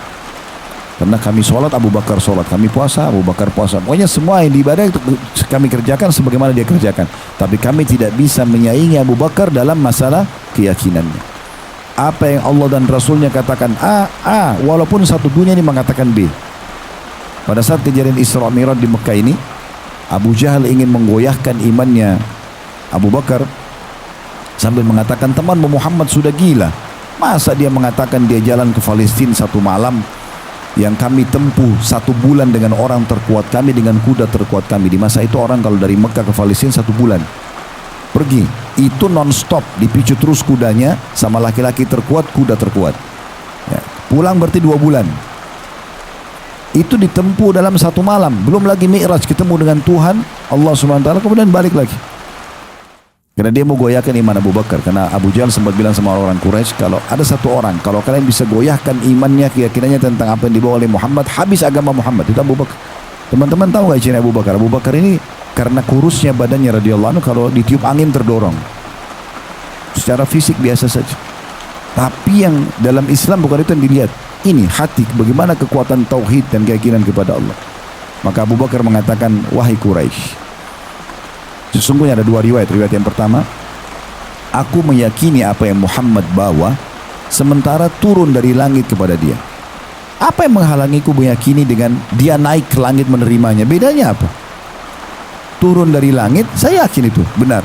Karena kami sholat, Abu Bakar sholat, kami puasa, Abu Bakar puasa. Pokoknya semua yang ibadah itu kami kerjakan sebagaimana dia kerjakan. Tapi kami tidak bisa menyaingi Abu Bakar dalam masalah keyakinannya. Apa yang Allah dan Rasulnya katakan A, walaupun satu dunia ini mengatakan B. Pada saat kejadian Isra Mi'raj di Mekah ini, Abu Jahal ingin menggoyahkan imannya Abu Bakar sambil mengatakan, temanmu Muhammad sudah gila. Masa dia mengatakan dia jalan ke Palestina satu malam, yang kami tempuh 1 bulan dengan orang terkuat kami, dengan kuda terkuat kami. Di masa itu orang kalau dari Mekah ke Palestina 1 bulan pergi, itu non-stop, dipicu terus kudanya sama laki-laki terkuat, kuda terkuat ya. Pulang berarti 2 bulan. Itu ditempuh dalam 1 malam. Belum lagi Mi'raj, ketemu dengan Tuhan Allah SWT, kemudian balik lagi. Karena dia mau goyahkan iman Abu Bakar. Karena Abu Jahal sempat bilang sama orang Quraisy, kalau ada satu orang, kalau kalian bisa goyahkan imannya, keyakinannya tentang apa yang dibawa oleh Muhammad, habis agama Muhammad. Itu Abu Bakar. Teman-teman tahu gak ciri Abu Bakar? Abu Bakar ini karena kurusnya badannya radhiyallahu anhu, kalau ditiup angin terdorong. Secara fisik biasa saja. Tapi yang dalam Islam bukan itu yang dilihat. Ini hati, bagaimana kekuatan tauhid dan keyakinan kepada Allah. Maka Abu Bakar mengatakan, wahai Quraisy, sesungguhnya ada 2 riwayat. Riwayat yang pertama, aku meyakini apa yang Muhammad bawa, sementara turun dari langit kepada dia. Apa yang menghalangiku meyakini dengan dia naik ke langit menerimanya? Bedanya apa? turun dari langit, saya yakin itu benar.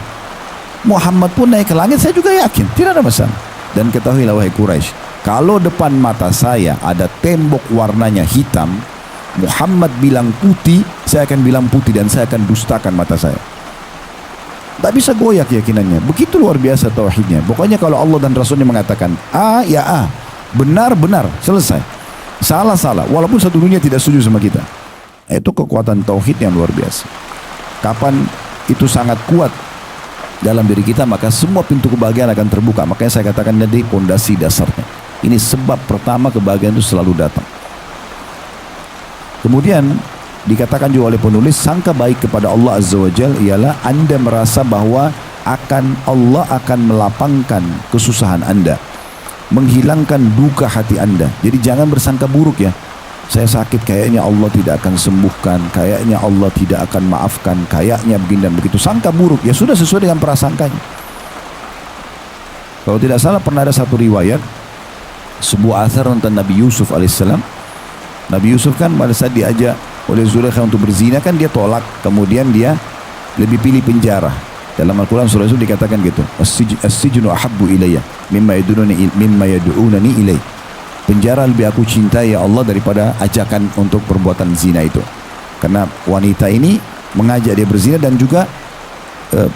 Muhammad pun naik ke langit, saya juga yakin, tidak ada masalah. Dan ketahuilah wahai Quraisy, kalau depan mata saya ada tembok warnanya hitam, Muhammad bilang putih, saya akan bilang putih dan saya akan dustakan mata saya. Tak bisa goyah keyakinannya. Begitu luar biasa tauhidnya. Pokoknya kalau Allah dan Rasulnya mengatakan A, ya A, benar, benar, selesai. Salah, salah, walaupun satu dunia tidak setuju sama kita. Itu kekuatan tauhid yang luar biasa. Kapan itu sangat kuat dalam diri kita, maka semua pintu kebahagiaan akan terbuka. Makanya saya katakan tadi, pondasi dasarnya. Ini sebab pertama kebahagiaan itu selalu datang. Kemudian dikatakan juga oleh penulis, sangka baik kepada Allah Azza wa Jal ialah Anda merasa bahwa Allah akan melapangkan kesusahan Anda, menghilangkan duka hati Anda. Jadi jangan bersangka buruk ya. Saya sakit, kayaknya Allah tidak akan sembuhkan, kayaknya Allah tidak akan maafkan, kayaknya begini dan begitu. Sangka buruk, ya sudah sesuai dengan prasangkanya. Kalau tidak salah pernah ada satu riwayat, sebuah athar tentang Nabi Yusuf alaihissalam. Nabi Yusuf kan pada saat diajak oleh Zulaikha untuk berzina kan dia tolak, kemudian dia lebih pilih penjara. Dalam Al-Quran surah itu dikatakan gitu, as-sijnu ahabbu ilayya mimma yad'unani ilai. Penjara lebih aku cintai ya Allah daripada ajakan untuk perbuatan zina itu. Karena wanita ini mengajak dia berzina, dan juga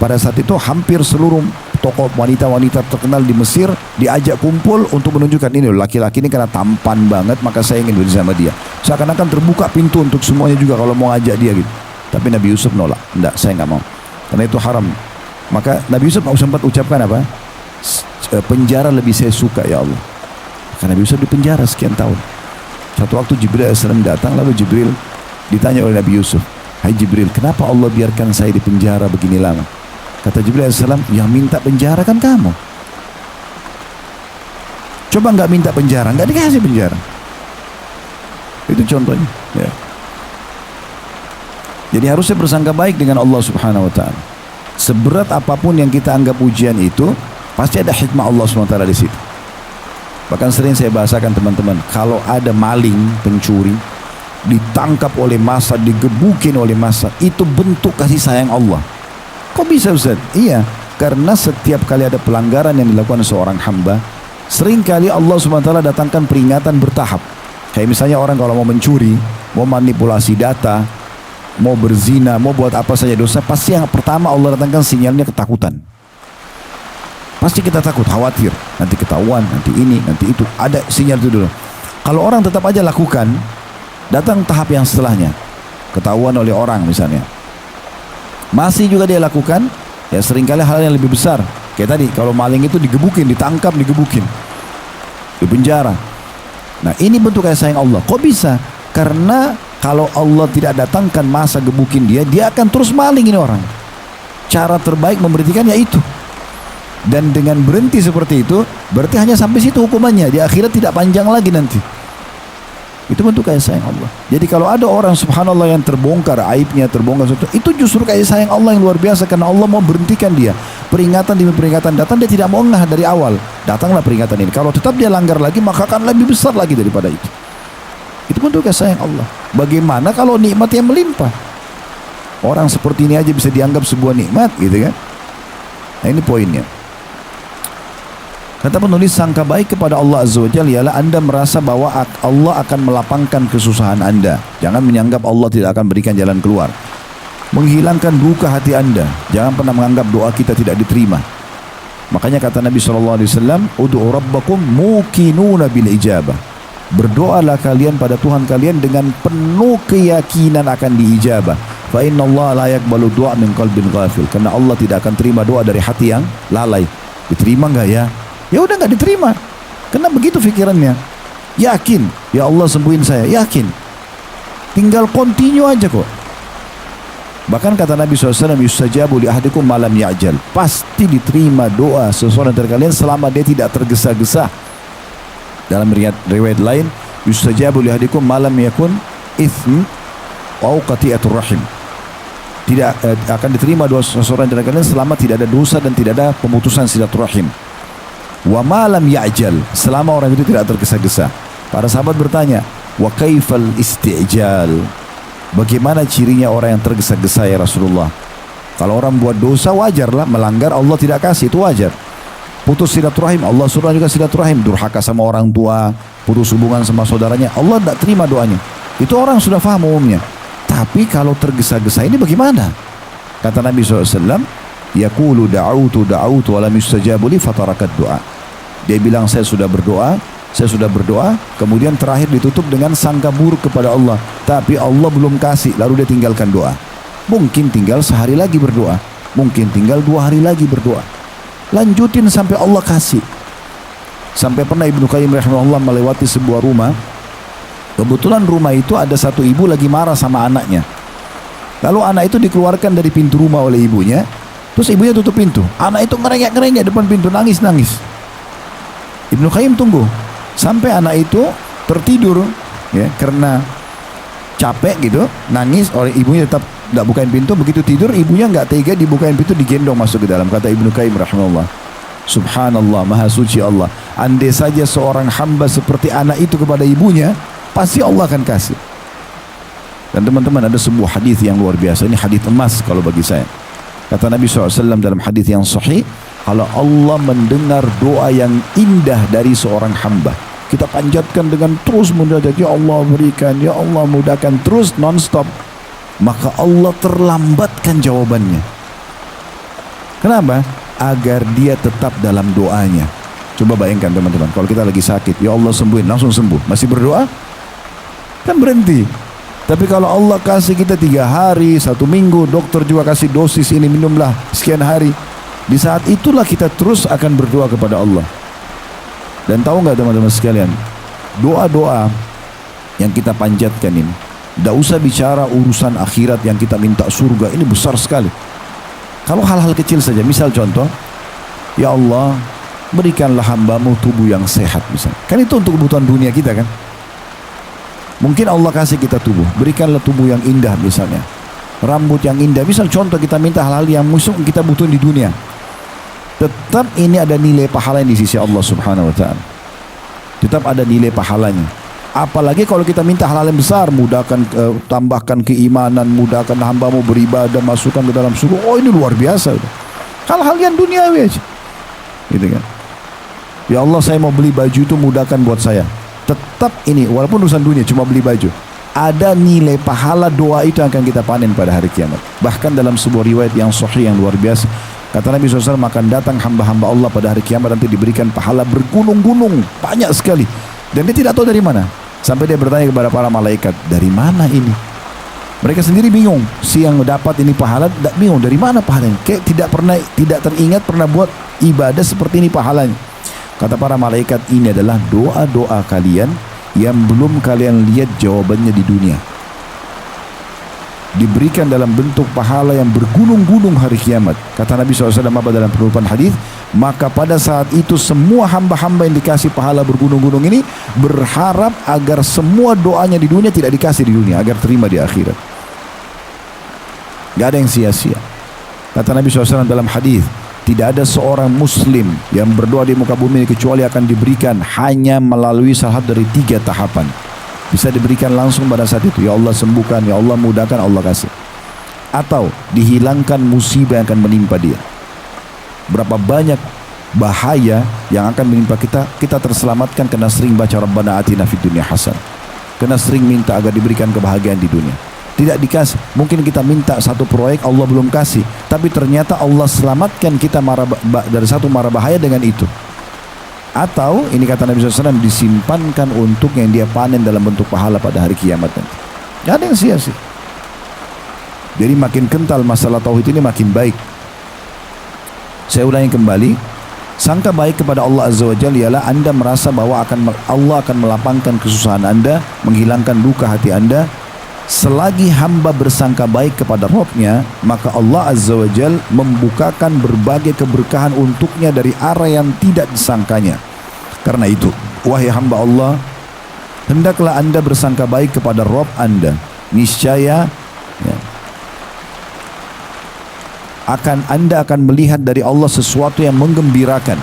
pada saat itu hampir seluruh tokoh wanita-wanita terkenal di Mesir diajak kumpul untuk menunjukkan ini laki-laki ini karena tampan banget maka saya ingin bersama dia. Seakan-akan terbuka pintu untuk semuanya juga kalau mau ajak dia gitu. Tapi Nabi Yusuf nolak, enggak, saya enggak mau, karena itu haram. Maka Nabi Yusuf sempat ucapkan apa? Penjara lebih saya suka ya Allah. Karena Nabi Yusuf di penjara sekian tahun. Satu waktu Jibril AS datang, lalu Jibril ditanya oleh Nabi Yusuf, hai Jibril, kenapa Allah biarkan saya di penjara begini lama? Kata Jibril AS, yang minta penjara kan kamu. Coba nggak minta penjara, nggak dikasih penjara. Itu contohnya ya. Jadi harusnya bersangka baik dengan Allah Subhanahu wa Ta'ala. Seberat apapun yang kita anggap ujian itu, pasti ada hikmah Allah Subhanahu wa Ta'ala di situ. Bahkan sering saya bahasakan teman-teman, kalau ada maling, pencuri ditangkap oleh massa, digebukin oleh massa, itu bentuk kasih sayang Allah. Kok bisa Ustaz? Iya, karena setiap kali ada pelanggaran yang dilakukan seorang hamba, seringkali Allah SWT datangkan peringatan bertahap. Kayak misalnya orang kalau mau mencuri, mau manipulasi data, mau berzina, mau buat apa saja dosa, pasti yang pertama Allah datangkan sinyalnya ketakutan. Pasti kita takut, khawatir, nanti ketahuan, nanti ini, nanti itu. Ada sinyal itu dulu. Kalau orang tetap aja lakukan, datang tahap yang setelahnya, ketahuan oleh orang misalnya, masih juga dia lakukan, ya seringkali hal yang lebih besar. Kayak tadi, kalau maling itu digebukin, ditangkap, digebukin, di penjara. Nah ini bentuk kasih sayang Allah. Kok bisa? Karena kalau Allah tidak datangkan masa gebukin dia, dia akan terus maling ini orang. Cara terbaik memberhentikan yaitu. Dan dengan berhenti seperti itu, berarti hanya sampai situ hukumannya. Di akhirat tidak panjang lagi nanti. Itu bentuk kasih sayang Allah. Jadi kalau ada orang subhanallah yang terbongkar aibnya, terbongkar sesuatu, itu justru kasih sayang Allah yang luar biasa, karena Allah mau berhentikan dia. Peringatan demi peringatan datang, dia tidak mau ngeh dari awal. Datanglah peringatan ini. Kalau tetap dia langgar lagi, maka akan lebih besar lagi daripada itu. Itu bentuk kasih sayang Allah. Bagaimana kalau nikmat yang melimpah? Orang seperti ini aja bisa dianggap sebuah nikmat, gitu kan? Nah ini poinnya. Kata penulis, sangka baik kepada Allah Azza wa Jalla ialah Anda merasa bahwa Allah akan melapangkan kesusahan Anda. Jangan menganggap Allah tidak akan berikan jalan keluar. Menghilangkan duka hati Anda. Jangan pernah menganggap doa kita tidak diterima. Makanya kata Nabi SAW, Udu'u rabbakum mukinuna bil ijabah. Berdoalah kalian pada Tuhan kalian dengan penuh keyakinan akan diijabah. Fa inna Allah la yaqbalu du'a min qalbin ghafil. Karena Allah tidak akan terima doa dari hati yang lalai. Diterima enggak ya? Ya udah nggak diterima, karena begitu pikirannya. Yakin, ya Allah sembuhin saya, yakin. Tinggal continue aja kok. Bahkan kata Nabi SAW, yustajabu li ahadikum malam ya'jal. Pasti diterima doa seseorang dari kalian selama dia tidak tergesa-gesa. Dalam riwayat lain, yustajabu li ahadikum malam yakun itsm au qati'atur rahim. Tidak akan diterima doa seseorang dari kalian selama tidak ada dosa dan tidak ada pemutusan silaturahim. Wa malam ya'jal, selama orang itu tidak tergesa-gesa. Para sahabat bertanya, wa kaifal isti'jal, bagaimana cirinya orang yang tergesa-gesa ya Rasulullah? Kalau orang buat dosa wajarlah, melanggar Allah tidak kasih, itu wajar. Putus silaturahim, Allah suruh juga silaturahim. Durhaka sama orang tua, putus hubungan sama saudaranya, Allah tidak terima doanya. Itu orang sudah faham umumnya. Tapi kalau tergesa-gesa ini bagaimana? Kata Nabi SAW, yaqulu da'autu wa lam yustajabu li fatarakat doa. Dia bilang saya sudah berdoa, kemudian terakhir ditutup dengan sangka buruk kepada Allah. Tapi Allah belum kasih, lalu dia tinggalkan doa. Mungkin tinggal sehari lagi berdoa, mungkin tinggal 2 hari lagi berdoa. Lanjutin sampai Allah kasih. Sampai pernah Ibnu Qayyim rahimahullah melewati sebuah rumah. Kebetulan rumah itu ada satu ibu lagi marah sama anaknya. Lalu anak itu dikeluarkan dari pintu rumah oleh ibunya. Terus ibunya tutup pintu. Anak itu ngerengek-ngerengek depan pintu, nangis-nangis. Ibnu Qayyim tunggu sampai anak itu tertidur, ya, karena capek gitu, nangis. Oleh ibunya tetap tidak bukain pintu. Begitu tidur, ibunya nggak tega dibukain pintu, digendong masuk ke dalam. Kata Ibnu Qayyim rahimahullah, subhanallah, maha suci Allah. Andai saja seorang hamba seperti anak itu kepada ibunya, pasti Allah akan kasih. Dan teman-teman, ada sebuah hadis yang luar biasa. Ini hadis emas kalau bagi saya. Kata Nabi SAW dalam hadis yang sahih, kalau Allah mendengar doa yang indah dari seorang hamba, kita panjatkan dengan terus munajat, ya Allah berikan, ya Allah mudahkan, terus non-stop, maka Allah terlambatkan jawabannya. Kenapa? Agar dia tetap dalam doanya. Coba bayangkan teman-teman, kalau kita lagi sakit, ya Allah sembuhin, langsung sembuh. Masih berdoa? Kan berhenti. Tapi kalau Allah kasih kita 3 hari, 1 minggu, dokter juga kasih dosis ini, minumlah sekian hari. Di saat itulah kita terus akan berdoa kepada Allah. Dan tahu nggak teman-teman sekalian, doa-doa yang kita panjatkan ini, tidak usah bicara urusan akhirat yang kita minta surga, ini besar sekali. Kalau hal-hal kecil saja, misal contoh, ya Allah berikanlah hambamu tubuh yang sehat misalnya. Kan itu untuk kebutuhan dunia kita kan. Mungkin Allah kasih kita tubuh, berikanlah tubuh yang indah misalnya, rambut yang indah. Misal contoh kita minta hal-hal yang musuh kita butuhin di dunia. Tetap ini ada nilai pahala di sisi Allah Subhanahu wa taala. Tetap ada nilai pahalanya. Apalagi kalau kita minta hal-hal yang besar, mudahkan, tambahkan keimanan, mudahkan hambamu beribadah, masukkan ke dalam surga. Oh, ini luar biasa. Hal-hal yang duniawi aja. Gitu kan. Ya Allah, saya mau beli baju itu, mudahkan buat saya. Tetap ini, walaupun urusan dunia, cuma beli baju, ada nilai pahala doa itu akan kita panen pada hari kiamat. Bahkan dalam sebuah riwayat yang sahih yang luar biasa, kata Nabi SAW, akan datang hamba-hamba Allah pada hari kiamat, nanti diberikan pahala bergunung-gunung, banyak sekali. Dan dia tidak tahu dari mana. Sampai dia bertanya kepada para malaikat, dari mana ini? Mereka sendiri bingung. Si yang dapat ini pahala bingung, dari mana pahalanya? Kayak tidak teringat pernah buat ibadah seperti ini pahalanya. Kata para malaikat, ini adalah doa-doa kalian yang belum kalian lihat jawabannya di dunia. Diberikan dalam bentuk pahala yang bergunung-gunung hari kiamat. Kata Nabi SAW dalam penutupan hadis, maka pada saat itu semua hamba-hamba yang dikasih pahala bergunung-gunung ini berharap agar semua doanya di dunia tidak dikasih di dunia, agar terima di akhirat. Gak ada yang sia-sia. Kata Nabi SAW dalam hadis, tidak ada seorang muslim yang berdoa di muka bumi kecuali akan diberikan hanya melalui salah satu dari 3 tahapan. Bisa diberikan langsung pada saat itu, ya Allah sembuhkan, ya Allah mudahkan, Allah kasih. Atau dihilangkan musibah yang akan menimpa dia. Berapa banyak bahaya yang akan menimpa kita, kita terselamatkan karena sering baca Rabbana atina fid dunya hasan, karena sering minta agar diberikan kebahagiaan di dunia. Tidak dikasih, mungkin kita minta satu proyek Allah belum kasih, tapi ternyata Allah selamatkan kita dari satu mara bahaya dengan itu. Atau ini kata Nabi SAW, disimpankan untuk yang dia panen dalam bentuk pahala pada hari kiamat nanti. Gak ada yang sia-sia. Jadi makin kental masalah tauhid ini makin baik. Saya ulangi kembali, sangka baik kepada Allah Azza wa Jalla ialah Anda merasa bahwa Allah akan melapangkan kesusahan Anda, menghilangkan duka hati Anda. Selagi hamba bersangka baik kepada Rabb-Nya, maka Allah Azza wa Jal membukakan berbagai keberkahan untuknya dari arah yang tidak disangkanya. Karena itu, wahai hamba Allah, hendaklah Anda bersangka baik kepada Rabb Anda. Niscaya Anda akan melihat dari Allah sesuatu yang menggembirakan.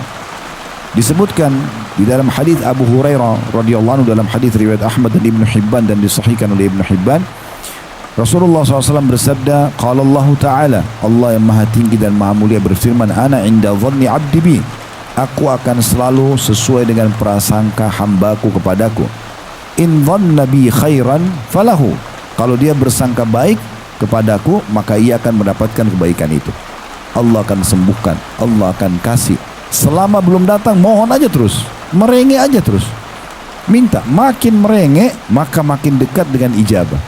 Disebutkan di dalam hadis Abu Hurairah radhiyallahu anhu, dalam hadis riwayat Ahmad dan Ibnu Hibban dan disahihkan oleh Ibnu Hibban, Rasulullah SAW bersabda, qala Allah Ta'ala, Allah yang maha tinggi dan maha mulia berfirman, ana inda dhanni abdi bi, aku akan selalu sesuai dengan prasangka hambaku kepadaku. In dhanna bi khairan falahu, kalau dia bersangka baik kepadaku, maka ia akan mendapatkan kebaikan itu. Allah akan sembuhkan, Allah akan kasih. Selama belum datang, mohon aja terus, merengek aja terus, minta. Makin merengek, maka makin dekat dengan ijabah.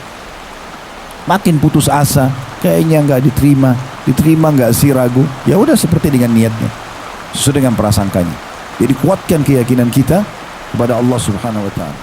Makin putus asa, kayaknya nggak diterima nggak sih, ragu. Ya udah, seperti dengan niatnya, sesuai dengan prasangkanya. Jadi kuatkan keyakinan kita kepada Allah Subhanahu Wa Taala.